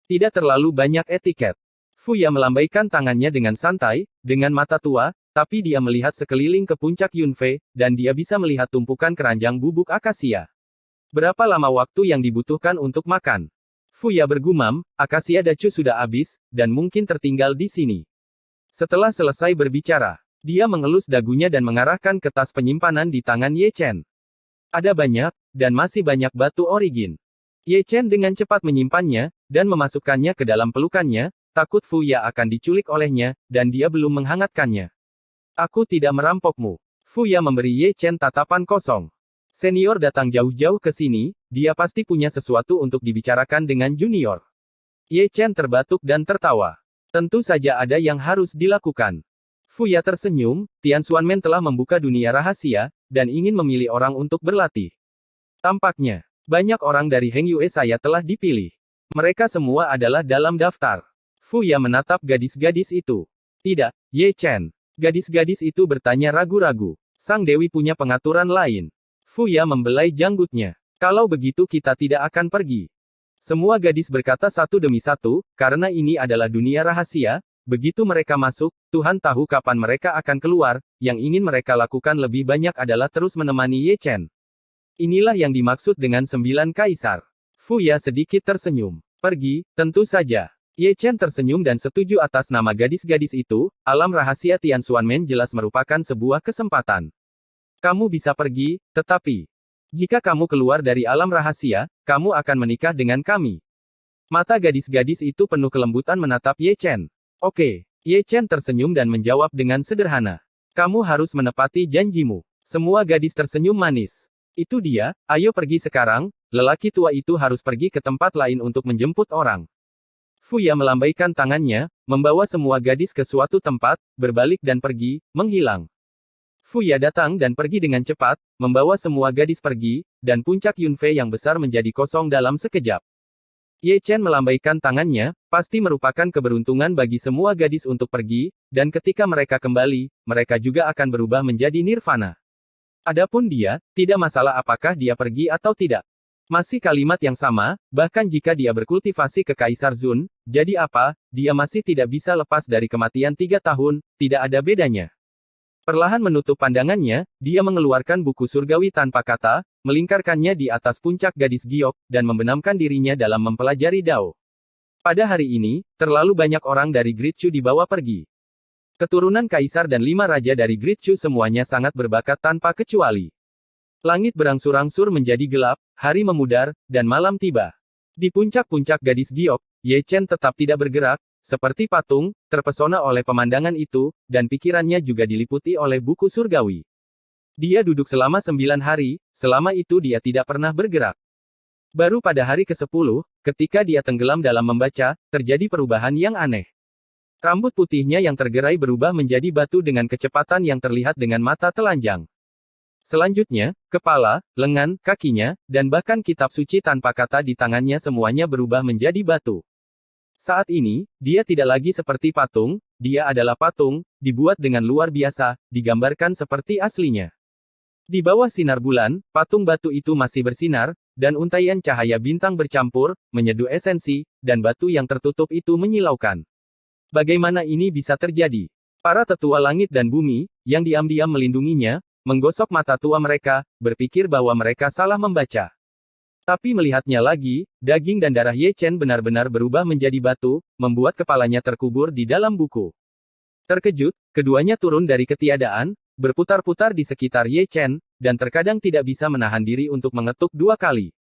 Tidak terlalu banyak etiket. Fuya melambaikan tangannya dengan santai, dengan mata tua, tapi dia melihat sekeliling ke puncak Yunfei, dan dia bisa melihat tumpukan keranjang bubuk akasia. Berapa lama waktu yang dibutuhkan untuk makan? Fuya bergumam, akasia dacu sudah habis, dan mungkin tertinggal di sini. Setelah selesai berbicara, dia mengelus dagunya dan mengarahkan ke tas penyimpanan di tangan Ye Chen. Ada banyak, dan masih banyak batu origin. Ye Chen dengan cepat menyimpannya, dan memasukkannya ke dalam pelukannya, takut Fuya akan diculik olehnya, dan dia belum menghangatkannya. Aku tidak merampokmu. Fuya memberi Ye Chen tatapan kosong. Senior datang jauh-jauh ke sini, dia pasti punya sesuatu untuk dibicarakan dengan junior. Ye Chen terbatuk dan tertawa. Tentu saja ada yang harus dilakukan. Fuya tersenyum, Tian Xuanmen telah membuka dunia rahasia, dan ingin memilih orang untuk berlatih. Tampaknya, banyak orang dari Heng Yue saya telah dipilih. Mereka semua adalah dalam daftar. Fuya menatap gadis-gadis itu. Tidak, Ye Chen. Gadis-gadis itu bertanya ragu-ragu. Sang Dewi punya pengaturan lain. Fuya membelai janggutnya. Kalau begitu kita tidak akan pergi. Semua gadis berkata satu demi satu, karena ini adalah dunia rahasia, begitu mereka masuk, Tuhan tahu kapan mereka akan keluar, yang ingin mereka lakukan lebih banyak adalah terus menemani Ye Chen. Inilah yang dimaksud dengan 9 kaisar. Fuya sedikit tersenyum. Pergi, tentu saja. Ye Chen tersenyum dan setuju atas nama gadis-gadis itu, alam rahasia Tian Xuanmen jelas merupakan sebuah kesempatan. Kamu bisa pergi, tetapi jika kamu keluar dari alam rahasia, kamu akan menikah dengan kami. Mata gadis-gadis itu penuh kelembutan menatap Ye Chen. Oke. Ye Chen tersenyum dan menjawab dengan sederhana. Kamu harus menepati janjimu. Semua gadis tersenyum manis. Itu dia, ayo pergi sekarang, lelaki tua itu harus pergi ke tempat lain untuk menjemput orang. Fuya melambaikan tangannya, membawa semua gadis ke suatu tempat, berbalik dan pergi, menghilang. Fuya datang dan pergi dengan cepat, membawa semua gadis pergi, dan puncak Yunfei yang besar menjadi kosong dalam sekejap. Ye Chen melambaikan tangannya, pasti merupakan keberuntungan bagi semua gadis untuk pergi, dan ketika mereka kembali, mereka juga akan berubah menjadi nirvana. Adapun dia, tidak masalah apakah dia pergi atau tidak. Masih kalimat yang sama, bahkan jika dia berkultivasi ke Kaisar Zun, jadi apa, dia masih tidak bisa lepas dari kematian 3 tahun, tidak ada bedanya. Perlahan menutup pandangannya, dia mengeluarkan buku surgawi tanpa kata, melingkarkannya di atas puncak gadis giok, dan membenamkan dirinya dalam mempelajari Dao. Pada hari ini, terlalu banyak orang dari Great Chu dibawa pergi. Keturunan Kaisar dan 5 raja dari Great Chu semuanya sangat berbakat tanpa kecuali. Langit berangsur-angsur menjadi gelap, hari memudar, dan malam tiba. Di puncak-puncak gadis giok, Ye Chen tetap tidak bergerak, seperti patung, terpesona oleh pemandangan itu, dan pikirannya juga diliputi oleh buku surgawi. Dia duduk selama 9 hari, selama itu dia tidak pernah bergerak. Baru pada hari ke-10, ketika dia tenggelam dalam membaca, terjadi perubahan yang aneh. Rambut putihnya yang tergerai berubah menjadi batu dengan kecepatan yang terlihat dengan mata telanjang. Selanjutnya, kepala, lengan, kakinya, dan bahkan kitab suci tanpa kata di tangannya semuanya berubah menjadi batu. Saat ini, dia tidak lagi seperti patung, dia adalah patung, dibuat dengan luar biasa, digambarkan seperti aslinya. Di bawah sinar bulan, patung batu itu masih bersinar, dan untaian cahaya bintang bercampur, menyeduh esensi, dan batu yang tertutup itu menyilaukan. Bagaimana ini bisa terjadi? Para tetua langit dan bumi, yang diam-diam melindunginya, menggosok mata tua mereka, berpikir bahwa mereka salah membaca. Tapi melihatnya lagi, daging dan darah Ye Chen benar-benar berubah menjadi batu, membuat kepalanya terkubur di dalam buku. Terkejut, keduanya turun dari ketiadaan, berputar-putar di sekitar Ye Chen, dan terkadang tidak bisa menahan diri untuk mengetuk 2 kali.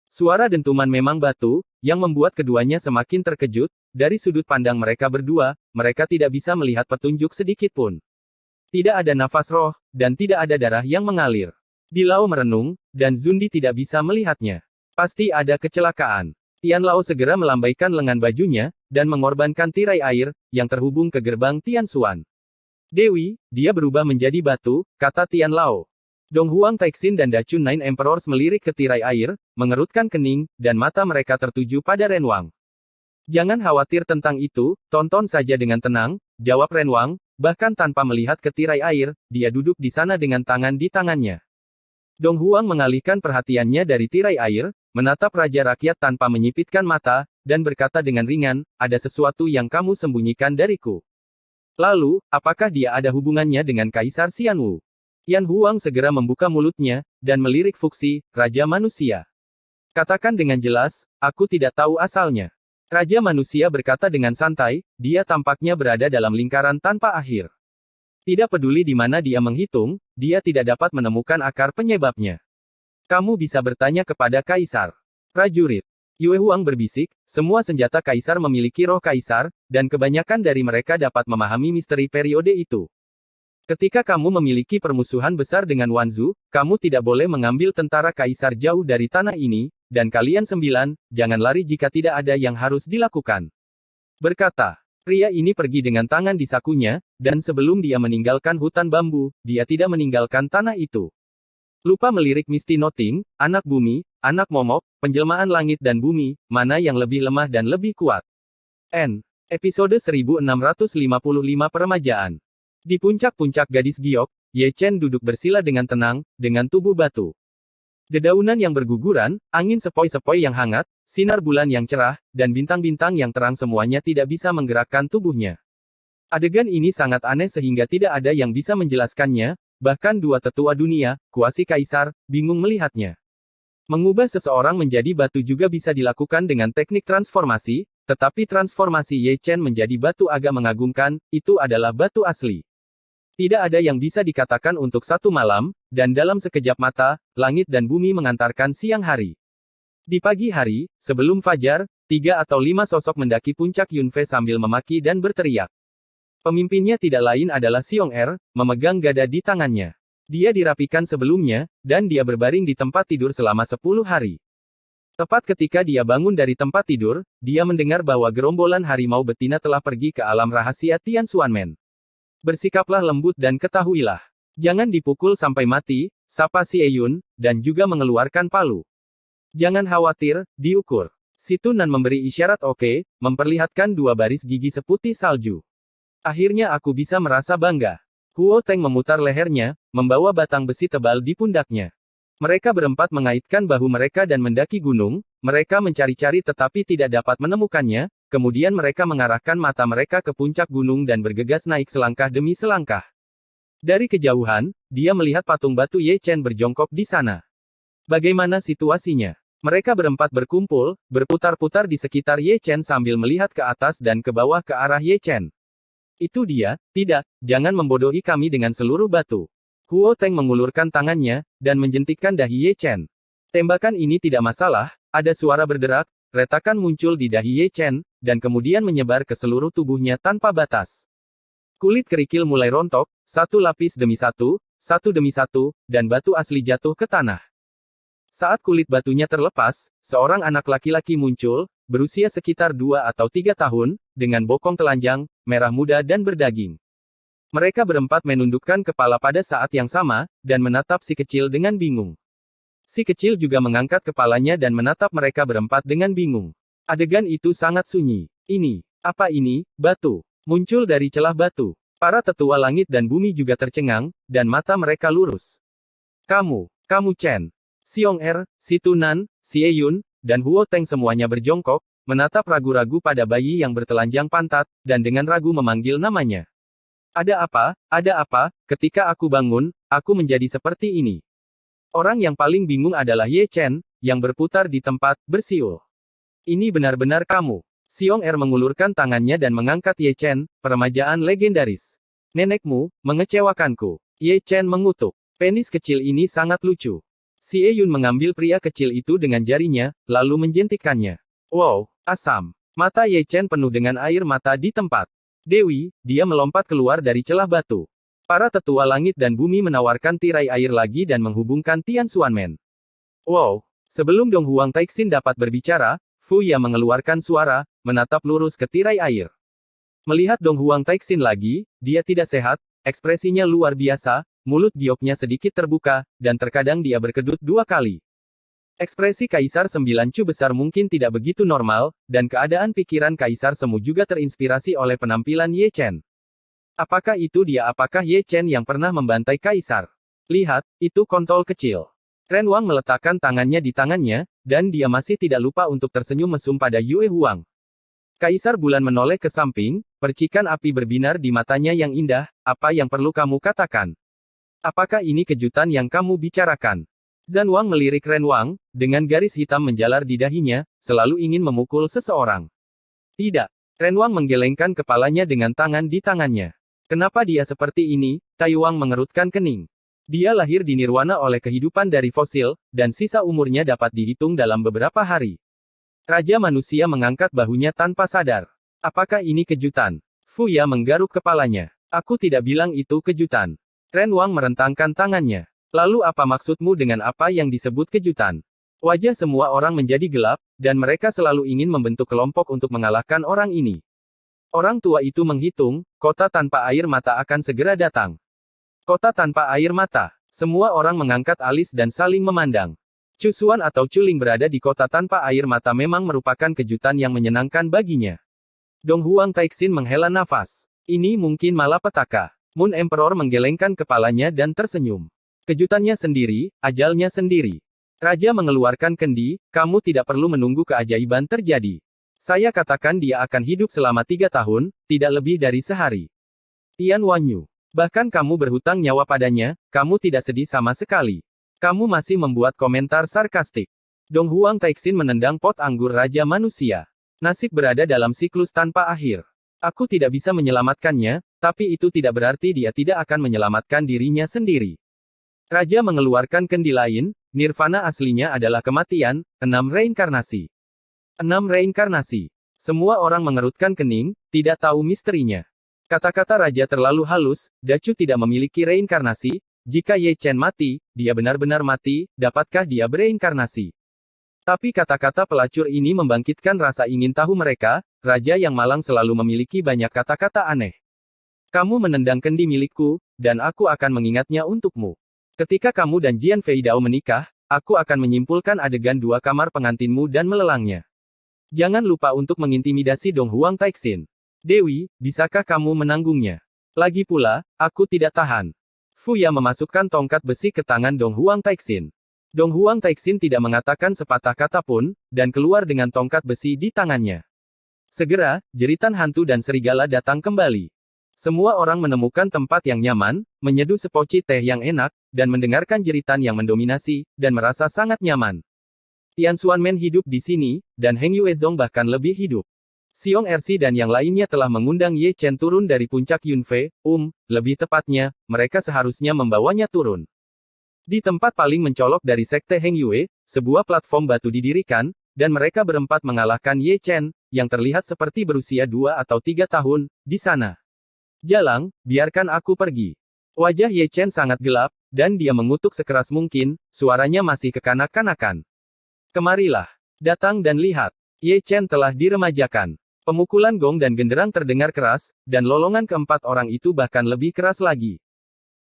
Suara dentuman memang batu, yang membuat keduanya semakin terkejut, dari sudut pandang mereka berdua, mereka tidak bisa melihat petunjuk sedikit pun. Tidak ada nafas roh, dan tidak ada darah yang mengalir. Di Lao merenung, dan Zundi tidak bisa melihatnya. Pasti ada kecelakaan. Tian Lao segera melambaikan lengan bajunya, dan mengorbankan tirai air, yang terhubung ke gerbang Tian Xuan. Dewi, dia berubah menjadi batu, kata Tian Lao. Dong Huang Taixin dan Dachun Nine Emperors melirik ke tirai air, mengerutkan kening, dan mata mereka tertuju pada Renwang. Jangan khawatir tentang itu, tonton saja dengan tenang, jawab Renwang, bahkan tanpa melihat ke tirai air, dia duduk di sana dengan tangan di tangannya. Dong Huang mengalihkan perhatiannya dari tirai air, menatap Raja Rakyat tanpa menyipitkan mata, dan berkata dengan ringan, ada sesuatu yang kamu sembunyikan dariku. Lalu, apakah dia ada hubungannya dengan Kaisar Xianwu? Yan Huang segera membuka mulutnya, dan melirik Fuxi, Raja Manusia. Katakan dengan jelas, aku tidak tahu asalnya. Raja Manusia berkata dengan santai, dia tampaknya berada dalam lingkaran tanpa akhir. Tidak peduli di mana dia menghitung, dia tidak dapat menemukan akar penyebabnya. Kamu bisa bertanya kepada Kaisar. Prajurit. Yue Huang berbisik, semua senjata Kaisar memiliki roh Kaisar, dan kebanyakan dari mereka dapat memahami misteri periode itu. Ketika kamu memiliki permusuhan besar dengan Wanzu, kamu tidak boleh mengambil tentara Kaisar jauh dari tanah ini, dan kalian 9, jangan lari jika tidak ada yang harus dilakukan. Berkata, pria ini pergi dengan tangan di sakunya, dan sebelum dia meninggalkan hutan bambu, dia tidak meninggalkan tanah itu. Lupa melirik Misty Nothing, anak bumi, anak momok, penjelmaan langit dan bumi, mana yang lebih lemah dan lebih kuat. N. Episode 1655 Peremajaan. Di puncak-puncak gadis giok, Ye Chen duduk bersila dengan tenang, dengan tubuh batu. Dedaunan yang berguguran, angin sepoi-sepoi yang hangat, sinar bulan yang cerah, dan bintang-bintang yang terang semuanya tidak bisa menggerakkan tubuhnya. Adegan ini sangat aneh sehingga tidak ada yang bisa menjelaskannya, bahkan 2 tetua dunia, kuasi kaisar, bingung melihatnya. Mengubah seseorang menjadi batu juga bisa dilakukan dengan teknik transformasi, tetapi transformasi Ye Chen menjadi batu agak mengagumkan, itu adalah batu asli. Tidak ada yang bisa dikatakan untuk 1 malam, dan dalam sekejap mata, langit dan bumi mengantarkan siang hari. Di pagi hari, sebelum fajar, 3 atau 5 sosok mendaki puncak Yunfe sambil memaki dan berteriak. Pemimpinnya tidak lain adalah Xiong Er, memegang gada di tangannya. Dia dirapikan sebelumnya, dan dia berbaring di tempat tidur selama 10 hari. Tepat ketika dia bangun dari tempat tidur, dia mendengar bahwa gerombolan harimau betina telah pergi ke alam rahasia Tian Xuanmen. Bersikaplah lembut dan ketahuilah. Jangan dipukul sampai mati, sapa si Eyun, dan juga mengeluarkan palu. Jangan khawatir, diukur. Si Tunan memberi isyarat oke, memperlihatkan dua baris gigi seputih salju. Akhirnya aku bisa merasa bangga. Huo Teng memutar lehernya, membawa batang besi tebal di pundaknya. Mereka berempat mengaitkan bahu mereka dan mendaki gunung, mereka mencari-cari tetapi tidak dapat menemukannya, kemudian mereka mengarahkan mata mereka ke puncak gunung dan bergegas naik selangkah demi selangkah. Dari kejauhan, dia melihat patung batu Ye Chen berjongkok di sana. Bagaimana situasinya? Mereka berempat berkumpul, berputar-putar di sekitar Ye Chen sambil melihat ke atas dan ke bawah ke arah Ye Chen. Itu dia, tidak, jangan membodohi kami dengan seluruh batu. Huo Teng mengulurkan tangannya, dan menjentikkan dahi Ye Chen. Tembakan ini tidak masalah, ada suara berderak, retakan muncul di dahi Ye Chen, dan kemudian menyebar ke seluruh tubuhnya tanpa batas. Kulit kerikil mulai rontok, satu lapis demi satu demi satu, dan batu asli jatuh ke tanah. Saat kulit batunya terlepas, seorang anak laki-laki muncul, berusia sekitar 2 atau 3 tahun, dengan bokong telanjang, merah muda dan berdaging. Mereka berempat menundukkan kepala pada saat yang sama, dan menatap si kecil dengan bingung. Si kecil juga mengangkat kepalanya dan menatap mereka berempat dengan bingung. Adegan itu sangat sunyi. Ini, apa ini, batu? Muncul dari celah batu. Para tetua langit dan bumi juga tercengang, dan mata mereka lurus. Kamu Chen. Xiong Er, Si Tunan, Si Eyun, dan Huo Teng semuanya berjongkok, menatap ragu-ragu pada bayi yang bertelanjang pantat, dan dengan ragu memanggil namanya. Ada apa, ketika aku bangun, aku menjadi seperti ini. Orang yang paling bingung adalah Ye Chen, yang berputar di tempat, bersiul. Ini benar-benar kamu. Xiong Er mengulurkan tangannya dan mengangkat Ye Chen, peremajaan legendaris. Nenekmu, mengecewakanku. Ye Chen mengutuk. Penis kecil ini sangat lucu. Si Eyun mengambil pria kecil itu dengan jarinya, lalu menjentikkannya. Wow, asam. Mata Ye Chen penuh dengan air mata di tempat. Dewi, dia melompat keluar dari celah batu. Para tetua langit dan bumi menawarkan tirai air lagi dan menghubungkan Tian Xuanmen. Wow! Sebelum Dong Huang Taixin dapat berbicara, Fu Ya mengeluarkan suara, menatap lurus ke tirai air. Melihat Dong Huang Taixin lagi, dia tidak sehat, ekspresinya luar biasa, mulut gioknya sedikit terbuka, dan terkadang dia berkedut 2 kali. Ekspresi Kaisar Sembilan Cu besar mungkin tidak begitu normal, dan keadaan pikiran Kaisar Semu juga terinspirasi oleh penampilan Ye Chen. Apakah itu dia? Apakah Ye Chen yang pernah membantai Kaisar? Lihat, itu kontol kecil. Ren Wang meletakkan tangannya di tangannya, dan dia masih tidak lupa untuk tersenyum mesum pada Yue Huang. Kaisar Bulan menoleh ke samping, percikan api berbinar di matanya yang indah, apa yang perlu kamu katakan? Apakah ini kejutan yang kamu bicarakan? Zan Wang melirik Ren Wang, dengan garis hitam menjalar di dahinya, selalu ingin memukul seseorang. Tidak. Ren Wang menggelengkan kepalanya dengan tangan di tangannya. Kenapa dia seperti ini? Tai Wang mengerutkan kening. Dia lahir di nirwana oleh kehidupan dari fosil, dan sisa umurnya dapat dihitung dalam beberapa hari. Raja manusia mengangkat bahunya tanpa sadar. Apakah ini kejutan? Fu Ya menggaruk kepalanya. Aku tidak bilang itu kejutan. Ren Wang merentangkan tangannya. Lalu apa maksudmu dengan apa yang disebut kejutan? Wajah semua orang menjadi gelap, dan mereka selalu ingin membentuk kelompok untuk mengalahkan orang ini. Orang tua itu menghitung, kota tanpa air mata akan segera datang. Kota tanpa air mata. Semua orang mengangkat alis dan saling memandang. Cusuan atau Culing berada di kota tanpa air mata memang merupakan kejutan yang menyenangkan baginya. Dong Huang Taixin menghela nafas. Ini mungkin malapetaka. Moon Emperor menggelengkan kepalanya dan tersenyum. Kejutannya sendiri, ajalnya sendiri. Raja mengeluarkan kendi, kamu tidak perlu menunggu keajaiban terjadi. Saya katakan dia akan hidup selama 3 tahun, tidak lebih dari sehari. Tian Wanyu. Bahkan kamu berhutang nyawa padanya, kamu tidak sedih sama sekali. Kamu masih membuat komentar sarkastik. Dong Huang Taixin menendang pot anggur Raja Manusia. Nasib berada dalam siklus tanpa akhir. Aku tidak bisa menyelamatkannya, tapi itu tidak berarti dia tidak akan menyelamatkan dirinya sendiri. Raja mengeluarkan kendi lain, nirvana aslinya adalah kematian, 6 reinkarnasi. 6 reinkarnasi. Semua orang mengerutkan kening, tidak tahu misterinya. Kata-kata raja terlalu halus, Dacu tidak memiliki reinkarnasi, jika Ye Chen mati, dia benar-benar mati, dapatkah dia bereinkarnasi? Tapi kata-kata pelacur ini membangkitkan rasa ingin tahu mereka, raja yang malang selalu memiliki banyak kata-kata aneh. Kamu menendang kendi milikku, dan aku akan mengingatnya untukmu. Ketika kamu dan Jian Fei Dao menikah, aku akan menyimpulkan adegan 2 kamar pengantinmu dan melelangnya. Jangan lupa untuk mengintimidasi Dong Huang Taixin. Dewi, bisakah kamu menanggungnya? Lagi pula, aku tidak tahan. Fuya memasukkan tongkat besi ke tangan Dong Huang Taixin. Dong Huang Taixin tidak mengatakan sepatah kata pun, dan keluar dengan tongkat besi di tangannya. Segera, jeritan hantu dan serigala datang kembali. Semua orang menemukan tempat yang nyaman, menyeduh sepoci teh yang enak, dan mendengarkan jeritan yang mendominasi, dan merasa sangat nyaman. Tian Xuanmen hidup di sini, dan Heng Yuezong bahkan lebih hidup. Xiong Ersi dan yang lainnya telah mengundang Ye Chen turun dari puncak Yunfei, lebih tepatnya, mereka seharusnya membawanya turun. Di tempat paling mencolok dari Sekte Heng Yue, sebuah platform batu didirikan, dan mereka berempat mengalahkan Ye Chen, yang terlihat seperti berusia 2 atau 3 tahun, di sana. Jalang, biarkan aku pergi. Wajah Ye Chen sangat gelap, dan dia mengutuk sekeras mungkin, suaranya masih kekanak-kanakan. Kemarilah. Datang dan lihat. Ye Chen telah diremajakan. Pemukulan gong dan genderang terdengar keras, dan lolongan keempat orang itu bahkan lebih keras lagi.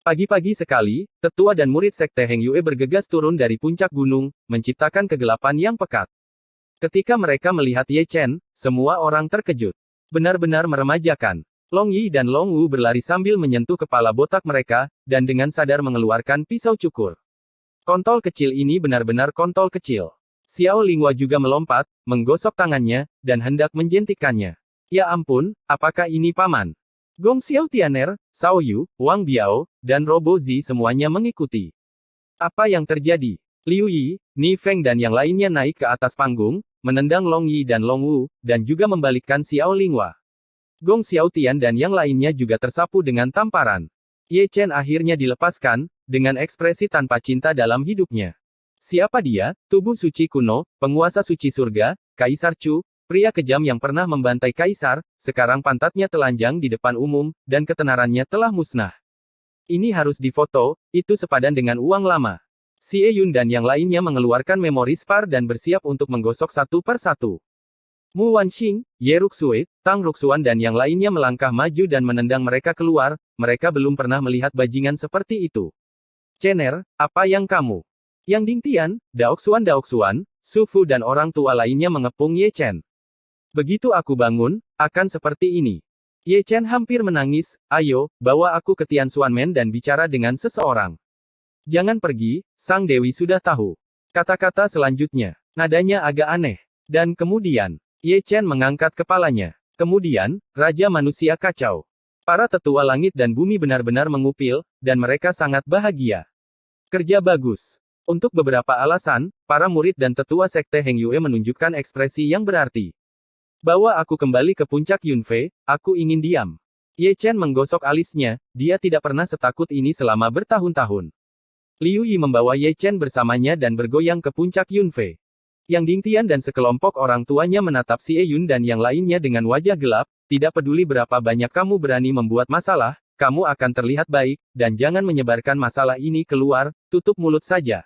Pagi-pagi sekali, tetua dan murid Sekte Heng Yue bergegas turun dari puncak gunung, menciptakan kegelapan yang pekat. Ketika mereka melihat Ye Chen, semua orang terkejut. Benar-benar meremajakan. Long Yi dan Long Wu berlari sambil menyentuh kepala botak mereka, dan dengan sadar mengeluarkan pisau cukur. Kontol kecil ini benar-benar kontol kecil. Xiao Linghua juga melompat, menggosok tangannya, dan hendak menjentikannya. Ya ampun, apakah ini paman? Gong Xiao Tianer, Cao Yu, Wang Biao, dan Robo Zi semuanya mengikuti. Apa yang terjadi? Liu Yi, Ni Feng dan yang lainnya naik ke atas panggung, menendang Long Yi dan Long Wu, dan juga membalikkan Xiao Linghua. Gong Xiaotian dan yang lainnya juga tersapu dengan tamparan. Ye Chen akhirnya dilepaskan, dengan ekspresi tanpa cinta dalam hidupnya. Siapa dia? Tubuh suci kuno, penguasa suci surga, Kaisar Chu, pria kejam yang pernah membantai kaisar, sekarang pantatnya telanjang di depan umum, dan ketenarannya telah musnah. Ini harus difoto, itu sepadan dengan uang lama. Xie Yun dan yang lainnya mengeluarkan memori spar dan bersiap untuk menggosok satu per satu. Mu Wanxing, Ye Ruxue, Tang Ruxuan dan yang lainnya melangkah maju dan menendang mereka keluar, mereka belum pernah melihat bajingan seperti itu. Cener, apa yang kamu? Yang Ding Tian, Daoxuan, Su Fu dan orang tua lainnya mengepung Ye Chen. Begitu aku bangun, akan seperti ini. Ye Chen hampir menangis, ayo, bawa aku ke Tian Xuanmen dan bicara dengan seseorang. Jangan pergi, Sang Dewi sudah tahu. Kata-kata selanjutnya, nadanya agak aneh. Dan kemudian, Ye Chen mengangkat kepalanya. Kemudian, Raja Manusia kacau. Para tetua langit dan bumi benar-benar mengupil, dan mereka sangat bahagia. Kerja bagus. Untuk beberapa alasan, para murid dan tetua Sekte Heng Yue menunjukkan ekspresi yang berarti. Bawa aku kembali ke puncak Yunfei, aku ingin diam. Ye Chen menggosok alisnya, dia tidak pernah setakut ini selama bertahun-tahun. Liu Yi membawa Ye Chen bersamanya dan bergoyang ke puncak Yunfei. Yang Ding Tian dan sekelompok orang tuanya menatap Xie Yun dan yang lainnya dengan wajah gelap, tidak peduli berapa banyak kamu berani membuat masalah, kamu akan terlihat baik, dan jangan menyebarkan masalah ini keluar, tutup mulut saja.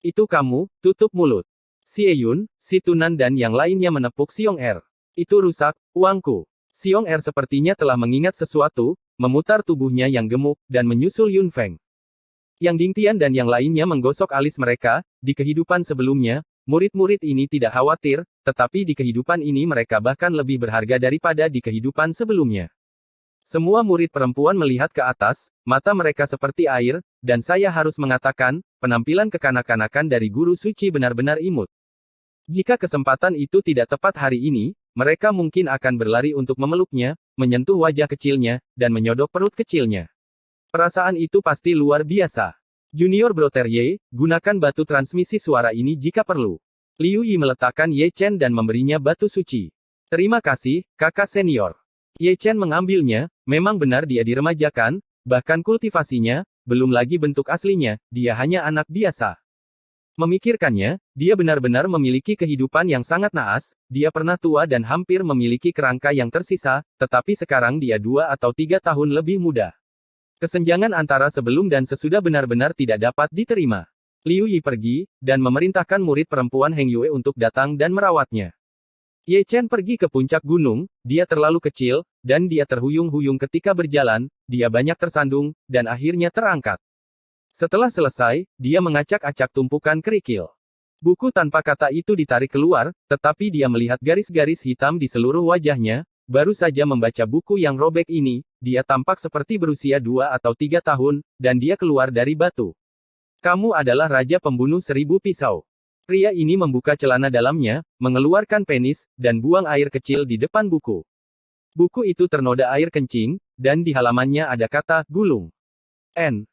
Itu kamu, tutup mulut. Xie Yun, Si Tunan dan yang lainnya menepuk Xiong Er. Itu rusak, uangku. Xiong Er sepertinya telah mengingat sesuatu, memutar tubuhnya yang gemuk, dan menyusul Yun Feng. Yang Ding Tian dan yang lainnya menggosok alis mereka, di kehidupan sebelumnya, murid-murid ini tidak khawatir, tetapi di kehidupan ini mereka bahkan lebih berharga daripada di kehidupan sebelumnya. Semua murid perempuan melihat ke atas, mata mereka seperti air, dan saya harus mengatakan, penampilan kekanak-kanakan dari guru suci benar-benar imut. Jika kesempatan itu tidak tepat hari ini, mereka mungkin akan berlari untuk memeluknya, menyentuh wajah kecilnya, dan menyodok perut kecilnya. Perasaan itu pasti luar biasa. Junior Brother Ye, gunakan batu transmisi suara ini jika perlu. Liu Yi meletakkan Ye Chen dan memberinya batu suci. Terima kasih, kakak senior. Ye Chen mengambilnya, memang benar dia diremajakan, bahkan kultivasinya, belum lagi bentuk aslinya, dia hanya anak biasa. Memikirkannya, dia benar-benar memiliki kehidupan yang sangat naas, dia pernah tua dan hampir memiliki kerangka yang tersisa, tetapi sekarang dia 2 atau 3 tahun lebih muda. Kesenjangan antara sebelum dan sesudah benar-benar tidak dapat diterima. Liu Yi pergi, dan memerintahkan murid perempuan Heng Yue untuk datang dan merawatnya. Ye Chen pergi ke puncak gunung, dia terlalu kecil, dan dia terhuyung-huyung ketika berjalan, dia banyak tersandung, dan akhirnya terangkat. Setelah selesai, dia mengacak-acak tumpukan kerikil. Buku tanpa kata itu ditarik keluar, tetapi dia melihat garis-garis hitam di seluruh wajahnya. Baru saja membaca buku yang robek ini, dia tampak seperti berusia 2 atau 3 tahun, dan dia keluar dari batu. Kamu adalah Raja Pembunuh 1000 Pisau. Pria ini membuka celana dalamnya, mengeluarkan penis, dan buang air kecil di depan buku. Buku itu ternoda air kencing, dan di halamannya ada kata, gulung. N.